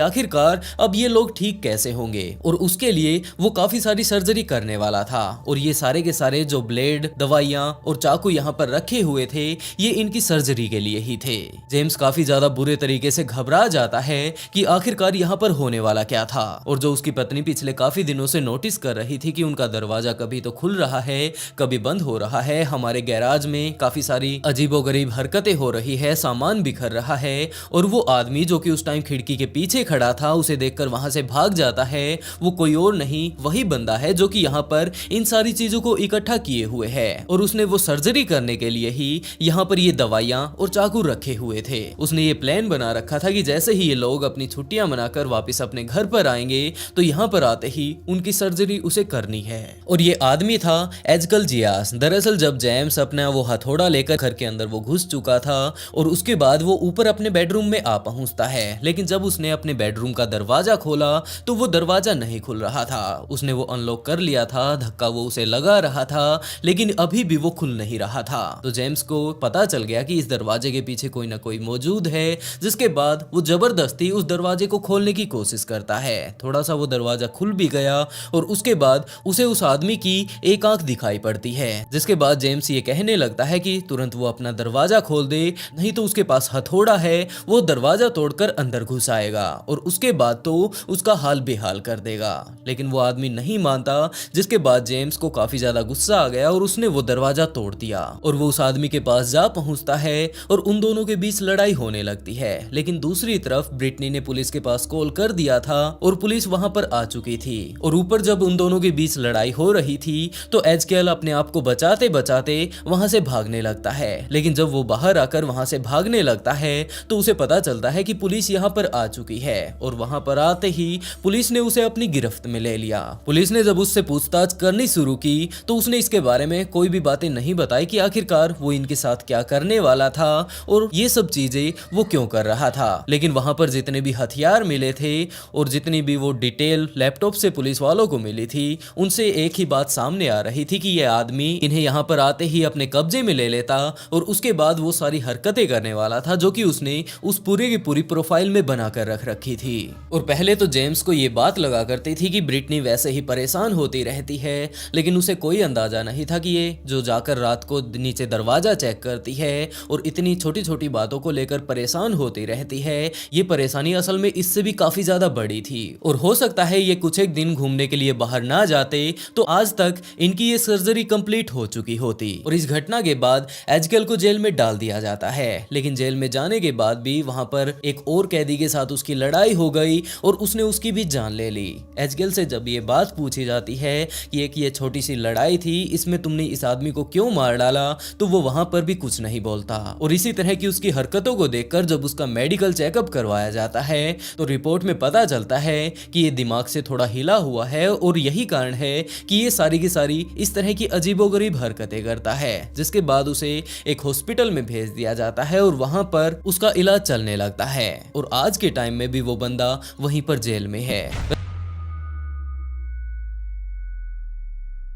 आखिरकार अब ये लोग ठीक कैसे होंगे, और उसके लिए वो काफी सारी सर्जरी करने वाला था। और ये सारे के सारे जो ब्लेड, दवाइयां और चाकू यहाँ पर रखे हुए थे ये इनकी सर्जरी के लिए ही थे। जेम्स काफी ज्यादा बुरे तरीके से घबरा जाता है कि आखिरकार यहाँ पर होने वाला क्या था। और जो उसकी पत्नी पिछले काफी दिनों से नोटिस कर रही थी कि उनका दरवाजा कभी तो खुल रहा है कभी बंद हो रहा है, हमारे गैराज में काफी सारी अजीबोगरीब हरकतें हो रही है, सामान बिखर रहा है, और वो आदमी जो कि उस टाइम खिड़की के पीछे खड़ा था उसे देखकर वहां से भाग जाता है, वो कोई और नहीं वही बंदा है जो कि यहाँ पर इन सारी चीजों को इकट्ठा किए हुए है। और उसने वो सर्जरी करने के लिए ही यहाँ पर ये दवाइयां और चाकू रखे हुए थे। उसने ये प्लान बना रखा था कि जैसे ही ये लोग अपनी छुट्टियां मनाकर वापस अपने घर पर आएंगे तो यहाँ पर आते ही उनकी सर्जरी उसे करनी है। और ये आदमी था एजकल जियास। दरअसल जब जेम्स अपना वो हथौड़ा लेकर घर के अंदर वो घुस चुका था और उसके बाद वो ऊपर अपने बेडरूम में आ पहुंचता है, लेकिन जब उसने अपने बेडरूम का दरवाजा खोला तो वो दरवाजा नहीं खुल रहा था। उसने वो अनलॉक कर लिया था, धक्का वो उसे लगा रहा था, लेकिन अभी भी वो खुल नहीं रहा था। तो जेम्स को पता चल गया कि इस दरवाजे के पीछे कोई ना कोई मौजूद है, जिसके बाद वो जबरदस्ती उस दरवाजे को खोलने की कोशिश करता है। थोड़ा सा वो दरवाजा खुल भी गया और उसके बाद उसे उस आदमी की एक आंख दिखाई पड़ती है, जिसके बाद जेम्स ये कहने लगता है कि तुरंत वो अपना दरवाजा खोल दे, नहीं तो उसके पास हथौड़ा है, वो दरवाजा तोड़कर अंदर घुस आएगा और उसके बाद तो उसका हाल बेहाल कर देगा। लेकिन वो आदमी नहीं मानता, जिसके बाद जेम्स को काफी ज्यादा गुस्सा आ गया और उसने वो दरवाजा तोड़ दिया और वो उस आदमी के पास जा पहुंचता है और उन दोनों के बीच लड़ाई होने लगती है। लेकिन दूसरी तरफ ब्रिटनी ने पुलिस के पास कॉल कर दिया था और पुलिस वहां पर आ चुकी थी। और ऊपर जब उन दोनों के बीच लड़ाई हो रही थी तो एजकेल अपने आप को बचाते बचाते वहां से भागने लगता है। लेकिन जब वो बाहर आकर वहां से भागने लगता है तो उसे पता चलता है कि पुलिस यहाँ पर आ चुकी है और वहां पर आते ही पुलिस ने उसे अपनी गिरफ्त में ले लिया। पुलिस ने जब उससे पूछताछ करनी शुरू की तो उसने इसके बारे में कोई भी बातें नहीं बताई कि आखिरकार वो इनके साथ क्या करने वाला था और ये सब चीजें वो क्यों कर रहा था। लेकिन वहां पर जितने भी हथियार मिले थे और जितनी भी वो डिटेल लैपटॉप से पुलिस वालों को मिली थी, उनसे एक ही बात सामने आ रही थी कि ये आदमी इन्हें यहाँ पर आते ही अपने कब्जे में ले लेता और उसके बाद वो सारी हरकतें करने वाला था जो कि उसने उस पूरे की पूरी प्रोफाइल में बनाकर रख रखी थी। और पहले तो जेम्स को ये बात लगा करती थी कि ब्रिटनी वैसे ही परेशान होती रहती है, लेकिन उसे कोई अंदाजा नहीं था कि ये जो जाकर रात को नीचे दरवाजा चेक करती है और इतनी छोटी छोटी बातों को लेकर परेशान होती रहती है, ये परेशानी असल में इससे भी काफी ज्यादा बड़ी थी। और हो सकता है ये कुछ एक दिन घूमने के लिए बाहर ना जाते तो आज तक इनकी ये सर्जरी कंप्लीट हो चुकी होती। और इस घटना के बाद एजकेल को जेल में डाल दिया जाता है। लेकिन जेल में जाने के बाद भी वहां पर एक और कैदी के साथ उसकी लड़ाई हो गई और उसने उसकी भी जान ले ली। एजकेल से जब ये बात पूछी जाती है कि एक ये छोटी सी लड़ाई थी, इसमें तुमने इस आदमी को क्यों मार डाला, तो वो वहां पर भी कुछ नहीं बोलता। और इसी तरह की उसकी हरकतों को देखकर जब उसका मेडिकल चेकअप करवाया जाता है तो रिपोर्ट में पता चलता है कि ये दिमाग से थोड़ा हिला हुआ है और यही कारण है कि ये सारी की सारी इस तरह की अजीबोगरीब हरकतें करता है। जिसके बाद उसे एक हॉस्पिटल में भेज दिया जाता है और वहां पर उसका इलाज चलने लगता है और आज के टाइम में भी वो बंदा वहीं पर जेल में है।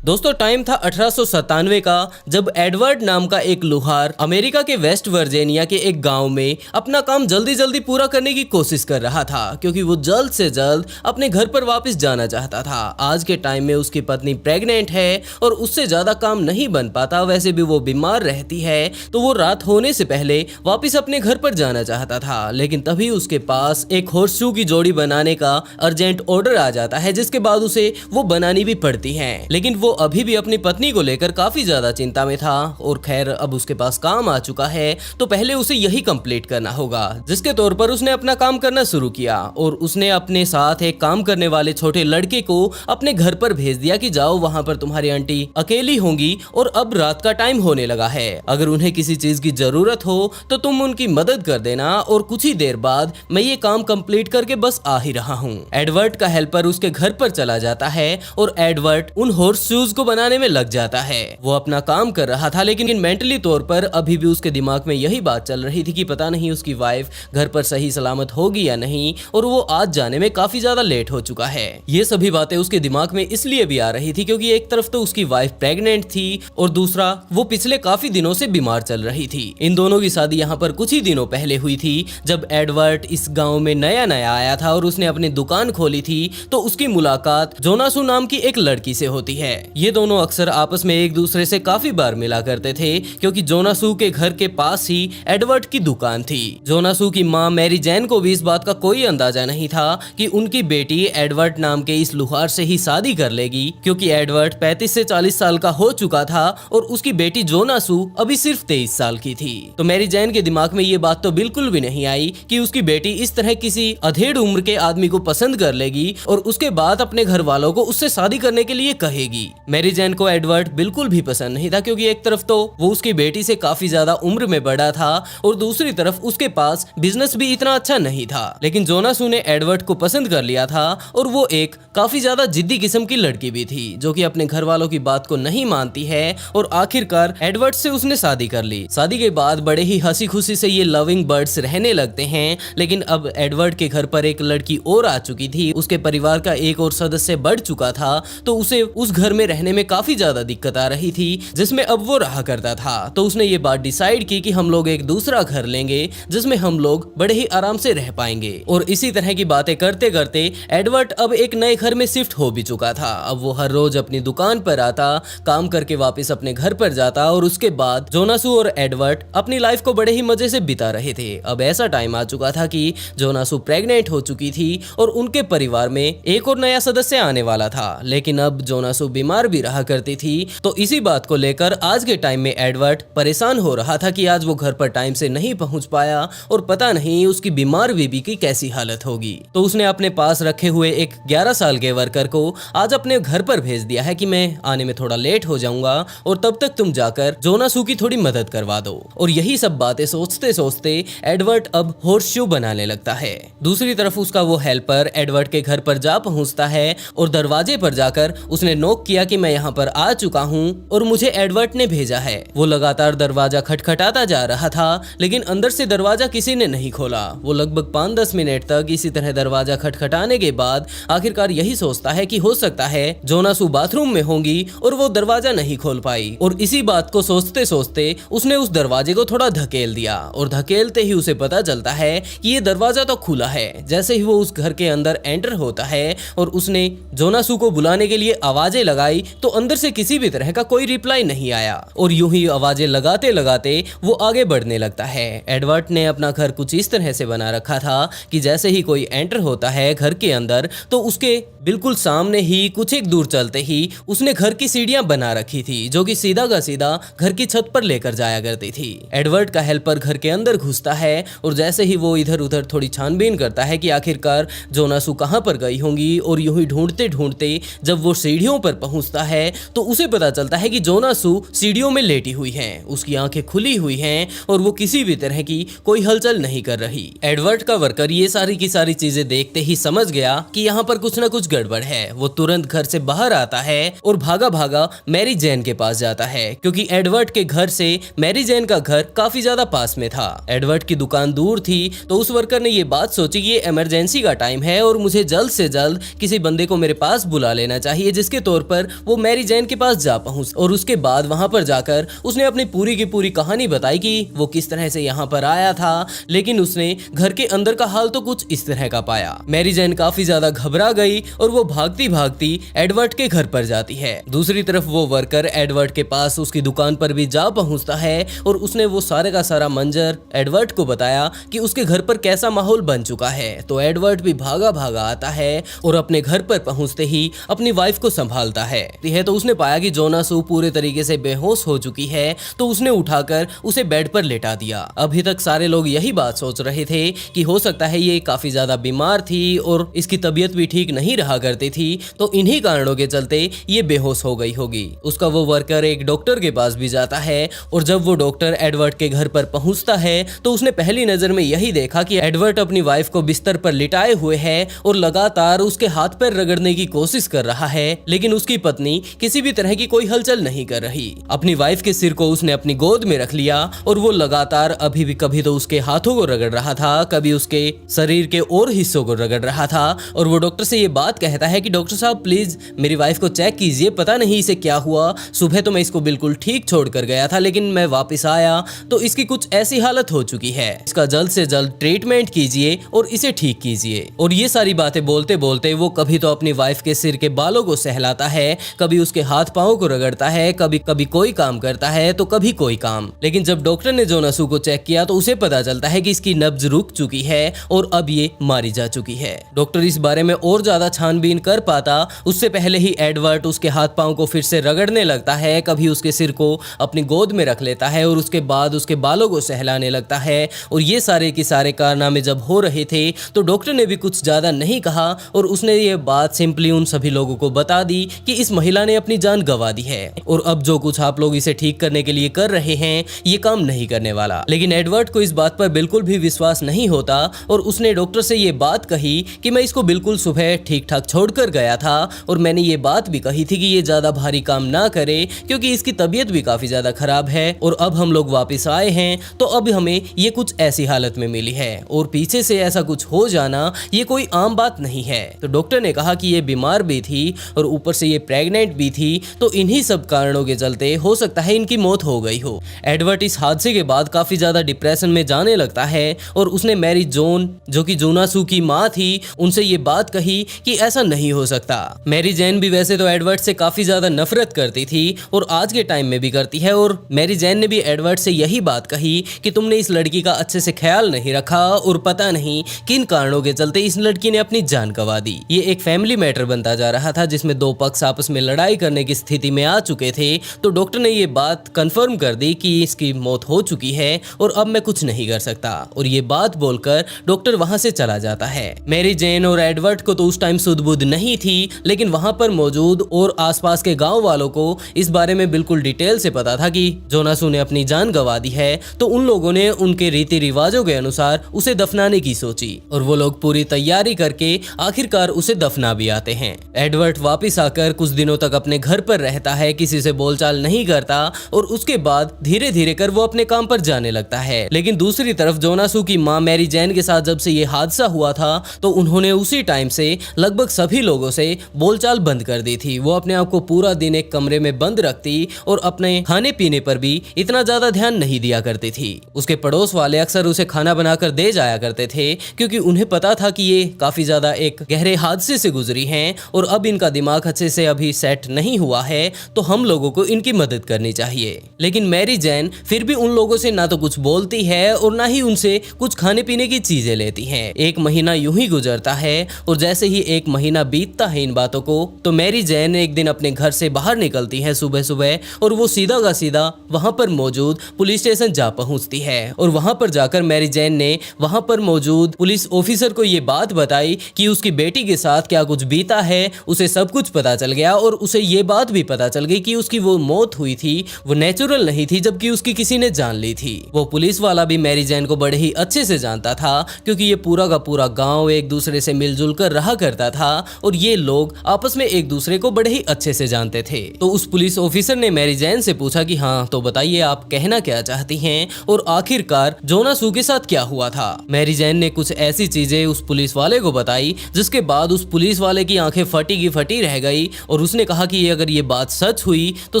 दोस्तों टाइम था 1897 का, जब एडवर्ड नाम का एक लोहार अमेरिका के वेस्ट वर्जीनिया के एक गांव में अपना काम जल्दी जल्दी पूरा करने की कोशिश कर रहा था, क्योंकि वो जल्द से जल्द अपने घर पर वापस जाना चाहता था। आज के टाइम में उसकी पत्नी प्रेग्नेंट है और उससे ज्यादा काम नहीं बन पाता, वैसे भी वो बीमार रहती है, तो वो रात होने से पहले वापस अपने घर पर जाना चाहता था। लेकिन तभी उसके पास एक हॉर्सशू की जोड़ी बनाने का अर्जेंट ऑर्डर आ जाता है, जिसके बाद उसे वो बनानी भी पड़ती है। लेकिन वो अभी भी अपनी पत्नी को लेकर काफी ज्यादा चिंता में था और खैर अब उसके पास काम आ चुका है तो पहले उसे यही कंप्लीट करना होगा, जिसके तौर पर उसने अपना काम करना शुरू किया और उसने अपने साथ एक काम करने वाले छोटे लड़के को अपने घर पर भेज दिया कि जाओ वहां पर तुम्हारी आंटी अकेली होंगी और अब रात का टाइम होने लगा है, अगर उन्हें किसी चीज की जरूरत हो तो तुम उनकी मदद कर देना और कुछ ही देर बाद मैं ये काम कंप्लीट करके बस आ ही रहा हूँ। एडवर्ड का हेल्पर उसके घर पर चला जाता है और एडवर्ड उन हॉर्सशू शूज को बनाने में लग जाता है। वो अपना काम कर रहा था, लेकिन मेंटली तौर पर अभी भी उसके दिमाग में यही बात चल रही थी कि पता नहीं उसकी वाइफ घर पर सही सलामत होगी या नहीं, और वो आज जाने में काफी ज्यादा लेट हो चुका है। ये सभी बातें उसके दिमाग में इसलिए भी आ रही थी क्योंकि एक तरफ तो उसकी वाइफ प्रेग्नेंट थी और दूसरा वो पिछले काफी दिनों से बीमार चल रही थी। इन दोनों की शादी यहाँ पर कुछ ही दिनों पहले हुई थी, जब एडवर्ड इस गांव में नया नया आया था और उसने अपनी दुकान खोली थी, तो उसकी मुलाकात जोनासू नाम की एक लड़की से होती है। ये दोनों अक्सर आपस में एक दूसरे से काफी बार मिला करते थे क्योंकि जोनासू के घर के पास ही एडवर्ड की दुकान थी। जोनासू की माँ मैरी जैन को भी इस बात का कोई अंदाजा नहीं था कि उनकी बेटी एडवर्ड नाम के इस लुहार से ही शादी कर लेगी, क्योंकि एडवर्ड 35 से 40 साल का हो चुका था और उसकी बेटी जोनासू अभी सिर्फ 23 साल की थी। तो मैरी जैन के दिमाग में ये बात तो बिल्कुल भी नहीं आई कि उसकी बेटी इस तरह किसी अधेड़ उम्र के आदमी को पसंद कर लेगी और उसके बाद अपने घर वालों को उससे शादी करने के लिए कहेगी। मैरी जैन को एडवर्ड बिल्कुल भी पसंद नहीं था, क्योंकि एक तरफ तो वो उसकी बेटी से काफी ज्यादा उम्र में बड़ा था और दूसरी तरफ उसके पास बिजनेस भी इतना अच्छा नहीं था। लेकिन जोनासू ने एडवर्ड को पसंद कर लिया था और वो एक काफी ज्यादा जिद्दी किस्म की लड़की भी थी, जो कि अपने घर वालों की बात को नहीं मानती है, और आखिरकार एडवर्ड से उसने शादी कर ली। शादी के बाद बड़े ही हंसी खुशी से ये लविंग बर्ड्स रहने लगते हैं। लेकिन अब एडवर्ड के घर पर एक लड़की और आ चुकी थी, उसके परिवार का एक और सदस्य बढ़ चुका था, तो उसे उस घर में रहने में काफी ज्यादा दिक्कत आ रही थी जिसमें अब वो रहा करता था। तो उसने ये बात डिसाइड की कि हम लोग एक दूसरा घर लेंगे जिसमें हम लोग बड़े ही आराम से रह पाएंगे। और इसी तरह की बातें करते करते एडवर्ड अब एक नए घर में शिफ्ट हो भी चुका था। अब वो हर रोज अपनी दुकान पर आता, काम करके वापस अपने घर पर जाता, और उसके बाद जोनासू और एडवर्ड अपनी लाइफ को बड़े ही मजे से बिता रहे थे। अब ऐसा टाइम आ चुका था कि जोनासू प्रेग्नेंट हो चुकी थी और उनके परिवार में एक और नया सदस्य आने वाला था। लेकिन अब जोनासू बीमार भी रहा करती थी, तो इसी बात को लेकर आज के टाइम में एडवर्ड परेशान हो रहा था कि आज वो घर पर टाइम से नहीं पहुंच पाया और पता नहीं उसकी बीमार बेबी की कैसी हालत होगी। तो उसने अपने पास रखे हुए एक 11 साल के वर्कर को आज अपने घर पर भेज दिया है कि मैं आने में थोड़ा लेट हो जाऊंगा और तब तक तुम जाकर जोनासू की थोड़ी मदद करवा दो। और यही सब बातें सोचते सोचते एडवर्ड अब हॉर्स शू बनाने लगता है। दूसरी तरफ उसका वो हेल्पर एडवर्ड के घर पर जा पहुंचता है और दरवाजे पर जाकर उसने नॉक किया कि मैं यहाँ पर आ चुका हूँ और मुझे एडवर्ड ने भेजा है। वो लगातार दरवाजा खटखटाता जा रहा था, लेकिन अंदर से दरवाजा किसी ने नहीं खोला। वो लगभग 5-10 मिनट तक इसी तरह दरवाजा खटखटाने के बाद आखिरकार यही सोचता है कि हो सकता है जोनासू बाथरूम में होंगी और वो दरवाजा नहीं खोल पाई। और इसी बात को सोचते सोचते उसने उस दरवाजे को थोड़ा धकेल दिया और धकेलते ही उसे पता चलता है कि ये दरवाजा तो खुला है। जैसे ही वो उस घर के अंदर एंटर होता है और उसने जोनासू को बुलाने के लिए आवाजें लगाई, तो अंदर से किसी भी तरह का कोई रिप्लाई नहीं आया और यूं ही आवाजें लगाते लगाते वो आगे बढ़ने लगता है। एडवर्ड ने अपना घर कुछ इस तरह से बना रखा था कि जैसे ही कोई एंटर होता है घर के अंदर, तो उसके बिल्कुल सामने ही कुछ एक दूर चलते ही उसने घर की सीढ़ियां बना रखी थी, जो कि सीधा का सीधा घर की छत पर लेकर जाया करती थी। एडवर्ड का हेल्पर घर के अंदर घुसता है और जैसे ही वो इधर उधर थोड़ी छानबीन करता है कि आखिरकार जोनासू कहां पर गई होंगी, और यूं ही ढूंढते ढूंढते जब वो सीढ़ियों पर पहुंचता है तो उसे पता चलता है कि जोनासू सीढ़ियों में लेटी हुई है, उसकी आंखें खुली हुई हैं और वो किसी भी तरह की कोई हलचल नहीं कर रही। एडवर्ड का वर्कर ये सारी की सारी चीजें देखते ही समझ गया कि यहाँ पर कुछ न कुछ गड़बड़ है। वो तुरंत घर से बाहर आता है और भागा भागा मैरी जैन के पास जाता है, क्योंकि एडवर्ड के घर से मैरी जैन का घर काफी ज्यादा पास में था। एडवर्ड की दुकान दूर थी, तो उस वर्कर ने ये बात सोची कि ये इमरजेंसी का टाइम है और मुझे जल्द से जल्द किसी बंदे को मेरे पास बुला लेना चाहिए, जिसके तौर पर वो मैरी जैन के पास जा पहुंच। और उसके बाद वहां पर जाकर उसने अपनी पूरी की पूरी कहानी बताई कि वो किस तरह से यहाँ पर आया था, लेकिन उसने घर के अंदर का हाल तो कुछ इस तरह का पाया। मैरी जैन काफी ज्यादा घबरा गई और वो भागती भागती एडवर्ड के घर पर जाती है। दूसरी तरफ वो वर्कर एडवर्ड के पास उसकी दुकान पर भी जा पहुंचता है और उसने वो सारे का सारा मंजर एडवर्ड को बताया कि उसके घर पर कैसा माहौल बन चुका है। तो एडवर्ड भी भागा भागा आता है और अपने घर पर पहुंचते ही अपनी वाइफ को संभालता है। तो उसने पाया कि जोनासू पूरे तरीके से बेहोश हो चुकी है, तो उसने उठाकर उसे बेड पर लेटा दिया। अभी तक सारे लोग यही बात सोच रहे थे कि हो सकता है ये काफी ज्यादा बीमार थी और इसकी तबीयत भी ठीक नहीं रहा करती थी, तो इन्हीं कारणों के चलते ये बेहोश हो गई होगी। उसका वो वर्कर एक डॉक्टर के पास भी जाता है और जब वो डॉक्टर एडवर्ड के घर पर पहुंचता है तो उसने पहली नजर में यही देखा कि एडवर्ड अपनी वाइफ को बिस्तर पर लिटाए हुए है और लगातार उसके हाथ पैर रगड़ने की कोशिश कर रहा है, लेकिन उसकी पत्नी पत्नी किसी भी तरह की कोई हलचल नहीं कर रही। अपनी वाइफ के सिर को उसने अपनी गोद में रख लिया और वो लगातार अभी भी कभी तो उसके हाथों को रगड़ रहा था, कभी उसके शरीर के और हिस्सों को रगड़ रहा था। और वो डॉक्टर से ये बात कहता है कि डॉक्टर साहब प्लीज मेरी वाइफ को चेक कीजिए, पता नहीं इसे क्या हुआ, सुबह तो मैं इसको बिल्कुल ठीक छोड़ कर गया था लेकिन मैं वापस आया तो इसकी कुछ ऐसी हालत हो चुकी है, इसका जल्द से जल्द ट्रीटमेंट कीजिए और इसे ठीक कीजिए। और ये सारी बातें बोलते बोलते वो कभी तो अपनी वाइफ के सिर के बालों को सहलाता है, कभी उसके हाथ पांव को रगड़ता है, कभी कभी कोई काम करता है तो कभी कोई काम। लेकिन जब डॉक्टर ने जोनासू को चेक किया तो उसे पता चलता है कि इसकी नब्ज रुक चुकी है और अब ये मारी जा चुकी है। डॉक्टर इस बारे में और ज्यादा छानबीन कर पाता उससे पहले ही एडवर्ड उसके हाथ पांव को फिर से रगड़ने लगता है, कभी उसके सिर को अपनी गोद में रख लेता है और उसके बाद उसके बालों को सहलाने लगता है। और ये सारे के सारे कारनामे जब हो रहे थे तो डॉक्टर ने भी कुछ ज्यादा नहीं कहा और उसने ये बात सिंपली उन सभी लोगों को बता दी कि इस महिला ने अपनी जान गंवा दी है और अब जो कुछ आप लोग इसे ठीक करने के लिए कर रहे हैं ये काम नहीं करने वाला। लेकिन एडवर्ड को इस बात पर बिल्कुल भी विश्वास नहीं होता और उसने डॉक्टर से ये बात कही कि मैं इसको बिल्कुल सुबह ठीक ठाक छोड़कर गया था और मैंने ये बात भी कही थी कि ये ज्यादा भारी काम ना करे क्योंकि इसकी तबीयत भी काफी ज्यादा खराब है और अब हम लोग वापस आए हैं तो अब हमें ये कुछ ऐसी हालत में मिली है और पीछे से ऐसा कुछ हो जाना ये कोई आम बात नहीं है। तो डॉक्टर ने कहा कि ये बीमार भी थी और ऊपर से ये प्रेग्नेंट भी थी तो इन्हीं सब कारणों के चलते हो सकता है इनकी मौत हो गई हो। एडवर्ड इस हादसे के बाद काफी ज्यादा डिप्रेशन में जाने लगता है और उसने मैरी जोन जो कि जोनासू की माँ थी उनसे ये बात कही कि ऐसा नहीं हो सकता। मैरी जैन भी वैसे तो एडवर्ड से काफी ज्यादा नफरत करती थी और आज के टाइम में भी करती है और मैरी जैन ने भी एडवर्ड से यही बात कही कि तुमने इस लड़की का अच्छे से ख्याल नहीं रखा और पता नहीं किन कारणों के चलते इस लड़की ने अपनी जान गंवा दी। ये एक फैमिली मैटर बनता जा रहा था जिसमें दो पक्ष आपस में लड़ाई करने की स्थिति में आ चुके थे। तो डॉक्टर ने ये बात कंफर्म कर दी कि इसकी मौत हो चुकी है और अब मैं कुछ नहीं कर सकता और ये बात बोलकर डॉक्टर वहां से चला जाता है। मैरी जैन और एडवर्ड को तो उस टाइम सुध बुध नहीं थी लेकिन वहां पर मौजूद और आसपास के गांव वालों को इस बारे में बिल्कुल डिटेल से पता था कि जोनासू ने अपनी जान गंवा दी है। तो उन लोगों ने उनके रीति रिवाजों के अनुसार उसे दफनाने की सोची और वो लोग पूरी तैयारी करके आखिरकार उसे दफना भी आते हैं। एडवर्ड वापस आकर कुछ दिनों तक अपने घर पर रहता है, किसी से बोलचाल नहीं करता और उसके बाद धीरे धीरे कर वो अपने काम पर जाने लगता है। लेकिन दूसरी तरफ जोनासू की माँ मैरी जैन के साथ जब से ये हादसा हुआ था तो उन्होंने उसी टाइम से लगभग सभी लोगों से बोलचाल बंद कर दी थी। वो अपने आप को पूरा दिन एक कमरे में बंद रखती और अपने खाने पीने पर भी इतना ज्यादा ध्यान नहीं दिया करती थी। उसके पड़ोस वाले अक्सर उसे खाना बनाकर दे जाया करते थे क्योंकि उन्हें पता था कि ये काफी ज्यादा एक गहरे हादसे से गुजरी हैं और अब इनका दिमाग अच्छे से अभी सेट नहीं हुआ है तो हम लोगों को इनकी मदद करनी चाहिए। लेकिन मैरी जैन फिर भी उन लोगों से ना तो कुछ बोलती है और ना ही उनसे कुछ खाने पीने की चीजें लेती हैं। एक महीना यूं ही गुजरता है और जैसे ही एक महीना बीतता है इन बातों को तो मैरी जैन एक दिन अपने घर से बाहर निकलती है सुबह सुबह और वो सीधा का सीधा वहां पर मौजूद पुलिस स्टेशन जा पहुंचती है और वहां पर जाकर मैरी जैन ने वहां पर मौजूद पुलिस ऑफिसर को ये बात बताई कि उसकी बेटी के साथ क्या कुछ बीता है। उसे सब कुछ पता चल गया और उसे ये बात भी पता चल गई कि उसकी वो मौत हुई थी वो नेचुरल नहीं थी जबकि उसकी किसी ने जान ली थी। वो पुलिस वाला भी मैरी जैन को बड़े ही अच्छे से जानता था क्योंकि ये पूरा का पूरा गांव एक दूसरे से मिलजुल कर रहा करता था और ये लोग आपस में एक दूसरे को बड़े ही अच्छे से जानते थे। तो उस पुलिस ऑफिसर ने मैरी जैन से पूछा कि हाँ तो बताइए आप कहना क्या चाहती हैं और आखिरकार जोनासू के साथ क्या हुआ था। मैरी जैन ने कुछ ऐसी चीजें उस पुलिस वाले को बताई जिसके बाद उस पुलिस वाले की आंखें फटी की फटी रह गई और उसने कहा कि अगर ये बात सच हुई तो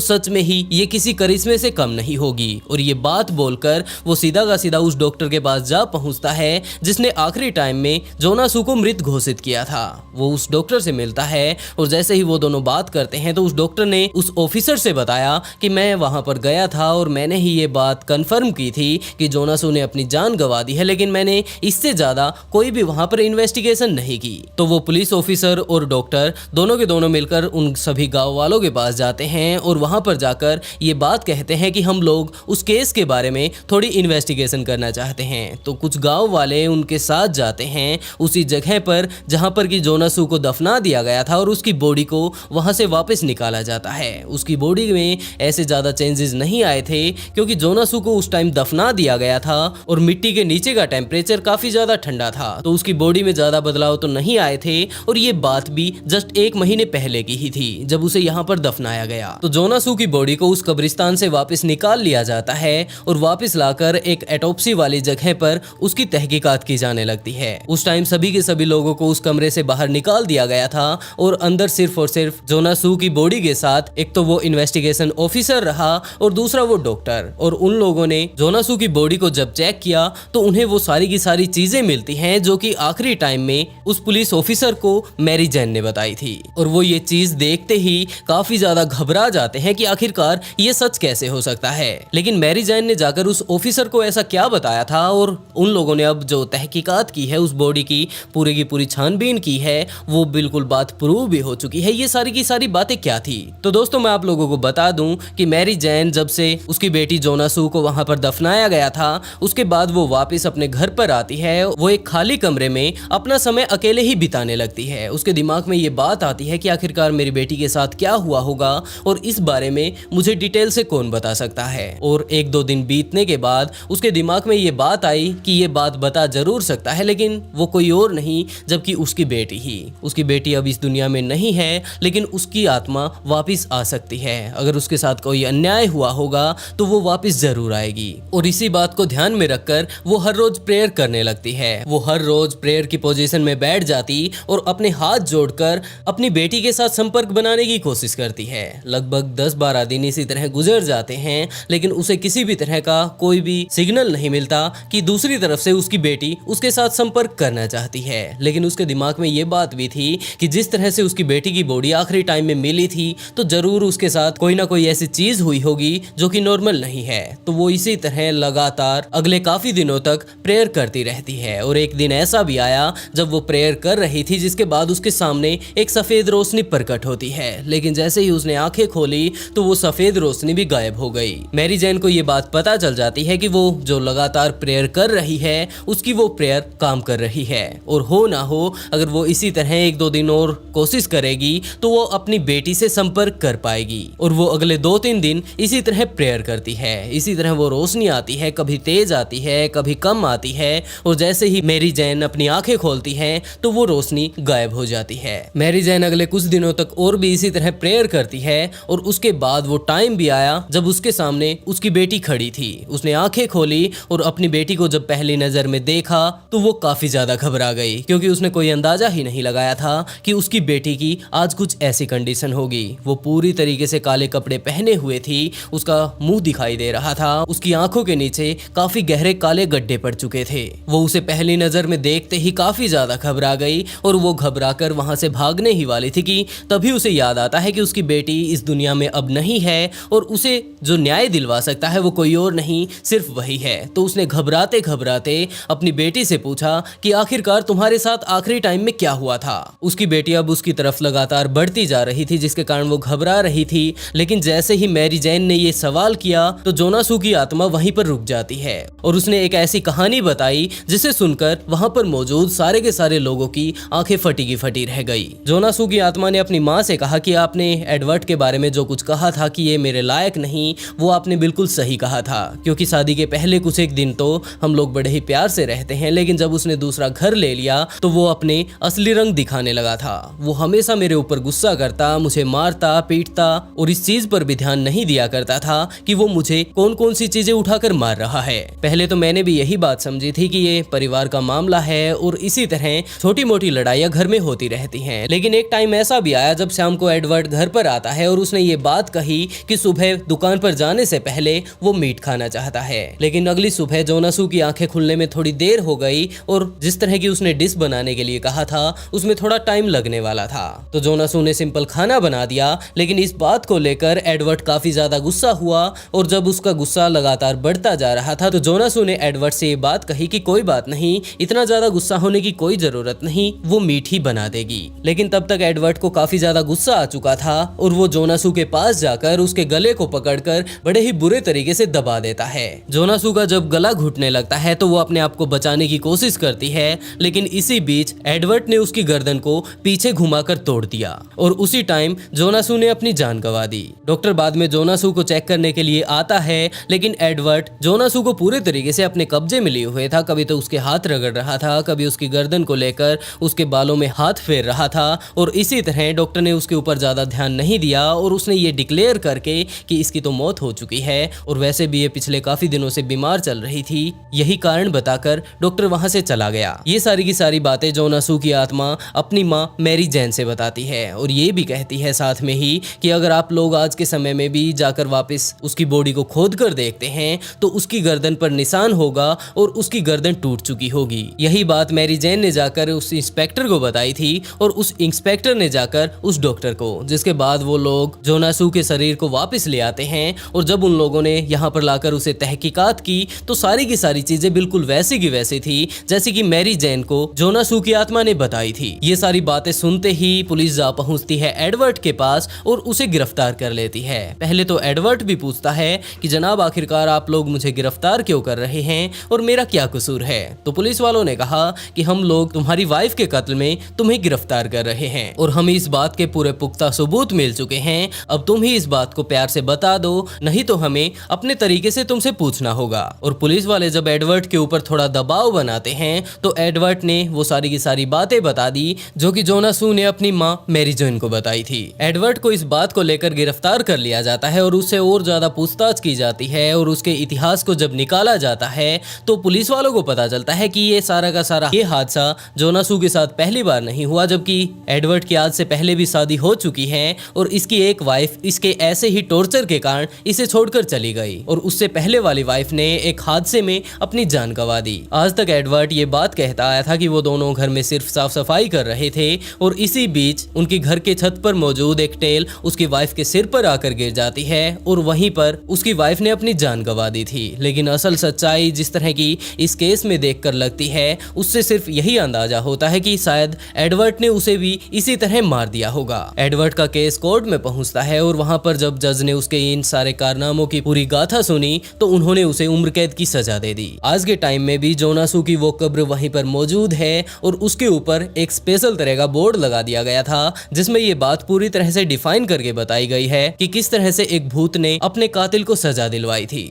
सच में ही ये किसी करिश्मे से कम नहीं होगी। और ये बात बोलकर वो सीधा का सीधा उस डॉक्टर के पास जा पहुंचता है जिसने आखिरी टाइम में जोनासू को मृत घोषित किया था। वो उस डॉक्टर से मिलता है और जैसे ही वो दोनों बात करते हैं तो उस डॉक्टर ने उस ऑफिसर से बताया कि मैं वहां पर गया था और मैंने ही ये बात कंफर्म की थी कि जोनासू ने अपनी जान गंवा दी है लेकिन मैंने इससे ज्यादा कोई भी वहां पर इन्वेस्टिगेशन नहीं की। तो वो पुलिस ऑफिसर और डॉक्टर दोनों के दोनों मिलकर उन सभी गांव वालों के पास जाते हैं और वहां पर जाकर ये बात कहते हैं कि हम लोग उस केस के बारे में थोड़ी इन्वेस्टिगेशन करना चाहते हैं। तो कुछ गांव वाले उनके साथ जाते हैं उसी जगह पर जहां पर कि जोनासू को दफना दिया गया था और उसकी बॉडी को वहां से वापस निकाला जाता है। उसकी बॉडी में ऐसे ज्यादा चेंजेस नहीं आए थे क्योंकि जोनासू को उस टाइम दफना दिया गया था और मिट्टी के नीचे का टेम्परेचर काफी ज्यादा ठंडा था तो उसकी बॉडी में ज्यादा बदलाव तो नहीं आए थे और ये बात भी जस्ट 1 महीने पहले की ही थी। जब उसे यहाँ पर दफनाया गया। तो जोनासू की बॉडी को उस कब्रिस्तान से वापस निकाल लिया जाता है और वापस लाकर एक ऑटोप्सी वाली जगह पर उसकी तहकीकात की जाने लगती है। उस टाइम सभी के सभी लोगों को उस कमरे से बाहर निकाल दिया गया था और अंदर सिर्फ और सिर्फ जोनासू की बॉडी के साथ एक तो वो इन्वेस्टिगेशन ऑफिसर रहा और दूसरा वो डॉक्टर। और उन लोगों ने जोनासू की बॉडी को जब चेक किया तो उन्हें वो सारी की सारी चीजें मिलती हैं जो कि आखिरी टाइम में उस पुलिस ऑफिसर को मैरी जैन ने बताई थी। और वो ये चीज देखते ही काफी ज्यादा घबरा जाते हैं कि आखिरकार ये सच कैसे हो सकता है। लेकिन मैरी जैन ने जाकर उस ऑफिसर को ऐसा क्या बताया था और उन लोगों ने अब जो तहकीकात की है उस बॉडी की पूरी छानबीन की है वो बिल्कुल बात प्रूव भी हो चुकी है। ये सारी की सारी बातें क्या थी? तो दोस्तों मैं आप लोगों को बता दूं कि मैरी जैन जब से उसकी बेटी जोनासू को वहां पर दफनाया गया था उसके बाद वो वापस अपने घर पर आती है। वो एक खाली कमरे में अपना समय अकेले ही बिताने लगती है। उसके दिमाग में ये बात आती है कि आखिरकार मेरी बेटी के साथ क्या हुआ होगा और इस बारे में मुझे डिटेल से कौन बता सकता है। और एक दो दिन बीतने के बाद उसके दिमाग में ये बात आई कि ये बात बता जरूर सकता है लेकिन वो कोई और नहीं जबकि उसकी बेटी ही। उसकी बेटी अब इस दुनिया में नहीं है लेकिन उसकी आत्मा वापस आ सकती है। अगर उसके साथ कोई अन्याय हुआ होगा तो वो वापस जरूर आएगी। और इसी बात को ध्यान में रखकर वो हर रोज प्रेयर करने लगती है। वो हर रोज प्रेयर की पोजीशन में बैठ जाती और अपने हाथ जोड़कर अपनी बेटी के साथ संपर्क बनाने की कोशिश करती है। लगभग 10-12 दिन इसी तरह गुजर जाते हैं लेकिन उसे किसी भी तरह का कोई भी सिग्नल नहीं मिलता कि दूसरी तरफ से उसकी बेटी उसके साथ संपर्क करना चाहती है। लेकिन उसके दिमाग में ये बात भी थी कि जिस तरह से उसकी बेटी की बॉडी आखिरी टाइम में मिली थी तो जरूर उसके साथ कोई ना कोई ऐसी चीज हुई होगी जो कि नॉर्मल नहीं है। तो वो इसी तरह लगातार अगले काफी दिनों तक प्रेयर करती रहती है। और एक दिन ऐसा भी आया जब वो प्रेयर कर रही थी जिसके बाद उसके सामने एक सफेद रोशनी प्रकट होती है। लेकिन जैसे ही उसने आंखें खोली तो वो सफेद रोशनी भी गायब हो गई। मैरी जैन को ये बात पता चल जाती है कि वो जो लगातार प्रेयर कर रही है उसकी वो प्रेयर काम कर रही है। और हो ना हो अगर वो इसी तरह 1-2 दिन और कोशिश करेगी तो वो अपनी बेटी से संपर्क कर पाएगी। और वो अगले 2-3 दिन इसी तरह प्रेयर करती है। इसी तरह वो रोशनी आती है, कभी तेज आती है कभी कम आती है। और जैसे ही मैरी जैन अपनी आंखें खोलती है तो वो रोशनी गायब हो जाती है। मैरी जैन अगले कुछ दिनों तक और भी इसी तरह प्रेयर करती है। और उसके बाद वो टाइम भी आया जब उसके सामने उसकी बेटी खड़ी थी। उसने आंखें खोली और अपनी बेटी को जब पहली नजर में देखा तो वो काफी ज्यादा घबरा गई क्योंकि उसने कोई अंदाजा ही नहीं लगाया था कि उसकी बेटी की आज कुछ ऐसी कंडीशन होगी। वो पूरी तरीके से काले कपड़े पहने हुए थी, उसका मुंह दिखाई दे रहा था, उसकी आंखों के नीचे काफी गहरे काले गड्ढे पड़ चुके थे। वो उसे पहली नजर में देखते ही काफी ज्यादा घबरा गई और वो घबरा कर वहां से भागने ही वाली थी कि तभी उसे याद आता है कि उसकी बेटी इस दुनिया में अब नहीं है और उसे जो न्याय दिलवा सकता है वो कोई और नहीं सिर्फ वही है। तो उसने घबराते घबराते अपनी बेटी से पूछा कि आखिरकार तुम्हारे साथ आखिरी टाइम में क्या हुआ था। उसकी बेटी अब उसकी तरफ लगातार बढ़ती जा रही थी जिसके कारण वो घबरा रही थी। लेकिन जैसे ही मैरी जैन ने ये सवाल किया तो जोनासू की आत्मा वहीं पर रुक जाती है और उसने एक ऐसी कहानी बताई जिसे सुनकर वहां पर मौजूद सारे के सारे लोगों की आंखें फटी की फटी रह गई। जोनासू की आत्मा ने अपनी माँ से कहा कि आपने एडवर्ड के बारे में जो कुछ कहा था कि ये मेरे लायक नहीं, वो आपने बिल्कुल सही कहा था क्योंकि शादी के पहले कुछ एक दिन तो हम लोग बड़े ही प्यार से रहते हैं लेकिन जब उसने दूसरा घर ले लिया तो वो अपने असली रंग दिखाने लगा था। वो हमेशा मेरे ऊपर गुस्सा करता, मुझे मारता पीटता और इस चीज पर भी ध्यान नहीं दिया करता था कि वो मुझे कौन कौन सी चीजें उठाकर मार रहा है। पहले तो मैंने भी यही बात समझी थी कि ये परिवार का मामला है और इसी तरह छोटी मोटी लड़ाइयां घर में होती रहती हैं। लेकिन एक टाइम ऐसा भी आया जब शाम को एडवर्ड घर पर आता है और उसने ये बात कही कि सुबह दुकान पर जाने से पहले वो मीट खाना चाहता है। लेकिन अगली सुबह जोनासू की आंखें खुलने में थोड़ी देर हो गई और जिस तरह की उसने डिश बनाने के लिए कहा था उसमें थोड़ा टाइम लगने वाला था। तो जोनासू ने सिंपल खाना बना दिया। लेकिन इस बात को लेकर एडवर्ड काफी ज्यादा गुस्सा हुआ और जब उसका गुस्सा लगातार बढ़ता जा रहा था तो जोनासू ने एडवर्ड से ये बात कही कि कोई बात नहीं, इतना ज्यादा गुस्सा होने की कोई जरूरत नहीं, वो मीट ही बना देगी। लेकिन तब तक एडवर्ड को काफी ज्यादा गुस्सा आ चुका था और वो जोनासू के पास जाकर उसके गले को पकड़कर बड़े ही बुरे तरीके से दबा देता है। जोनासू का जब गला घुटने लगता है तो वो अपने आप को बचाने की कोशिश करती है लेकिन इसी बीच एडवर्ड ने उसकी गर्दन को पीछे घुमाकर तोड़ दिया और उसी टाइम जोनासू ने अपनी जान गंवा दी। डॉक्टर बाद में जोनासू को चेक करने के लिए आता है लेकिन एडवर्ड जोनासू को पूरे तरीके से अपने कब्जे में लिए हुए था। कभी तो उसके हाथ रगड़ रहा था, कभी उसकी गर्दन को लेकर उसके बालों में हाथ फेर रहा था और इसी तरह डॉक्टर ने उसके ऊपर ज्यादा ध्यान नहीं दिया और उसने ये डिक्लेयर करके कि इसकी तो मौत हो चुकी है और वैसे भी ये पिछले काफी दिनों से बीमार चल रही थी, यही कारण बताकर डॉक्टर वहां से चला गया। ये सारी की सारी बातें जोना सू की आत्मा अपनी माँ मैरी जैन से बताती है और ये भी कहती है साथ में ही कि अगर आप लोग आज के समय में भी जाकर वापस उसकी बॉडी को खोद कर देखते हैं तो उसकी गर्दन पर निशान होगा और उसकी गर्दन टूट चुकी होगी। यही बात मैरी जैन ने जाकर उस इंस्पेक्टर को बताई थी और उस इंस्पेक्टर ने जाकर उस डॉक्टर को, जिसके बाद वो लोग जोना सू के शरीर को वापस ले आते हैं और जब उन लोगों ने यहाँ पर लाकर उसे तहकीकात की तो सारी की सारी चीजें बिल्कुल वैसी की वैसी थी जैसे कि मैरी जैन को जोना सू की आत्मा ने बताई थी। ये सारी बातें सुनते ही पुलिस जा पहुंचती है एडवर्ड के पास और उसे गिरफ्तार कर लेती है। पहले तो एडवर्ड भी पूछता है कि जनाब आखिरकार आप लोग मुझे गिरफ्तार क्यों कर रहे हैं और मेरा क्या कसूर है। तो पुलिस वालों ने कहा कि हम लोग तुम्हारी वाइफ के कत्ल में तुम्हें गिरफ्तार कर रहे हैं और हमें इस बात के पूरे पुख्ता सबूत मिल चुके हैं, अब तुम ही इस बात को प्यार से बता दो, नहीं तो हमें अपने तरीके से तुमसे पूछना होगा। और पुलिस वाले जब एडवर्ड के ऊपर थोड़ा दबाव बनाते हैं तो एडवर्ड ने वो सारी की सारी बातें बता दी जो कि जोना सू ने अपनी माँ मैरी जैन को बताई थी। एडवर्ड को इस बात को लेकर गिरफ्तार कर लिया जाता है और उससे और ज्यादा पूछताछ की जाती है और उसके इतिहास को जब निकाला जाता है तो पुलिस वालों को पता चलता है कि ये सारा का सारा ये हादसा जोना सू के साथ पहली बार नहीं हुआ, जबकि एडवर्ड की आज से पहले भी शादी हो चुकी है और इसकी एक वाइफ इसके ऐसे ही टॉर्चर के कारण इसे छोड़कर चली गई और उससे पहले वाली वाइफ ने एक हादसे में अपनी जान गंवा दी। आज तक एडवर्ड ये बात कहता आया था कि वो दोनों घर में सिर्फ साफ सफाई कर रहे थे और इसी बीच उनके घर के छत पर मौजूद एक टेल उसकी वाइफ के सिर पर आकर गिर जाती है और वहीं पर उसकी वाइफ ने अपनी जान गंवा दी थी। लेकिन असल सच्चाई जिस तरह की इस केस में देखकर लगती है उससे सिर्फ यही अंदाजा होता है कि शायद एडवर्ड ने उसे भी इसी तरह मार दिया होगा। एडवर्ड का केस कोर्ट में पहुंचता है और वहां पर जब जज ने उसके इन सारे कारनामों की पूरी गाथा सुनी तो उन्होंने उसे उम्र कैद की सजा दे दी। आज के टाइम में भी जोना सू की वो कब्र वहीं पर मौजूद है और उसके ऊपर एक स्पेशल तरह का बोर्ड लगा दिया गया था जिसमें ये बात पूरी तरह से डिफाइन करके बताई गई है कि किस तरह से एक भूत ने अपने कातिल को सजा दिलवाई थी।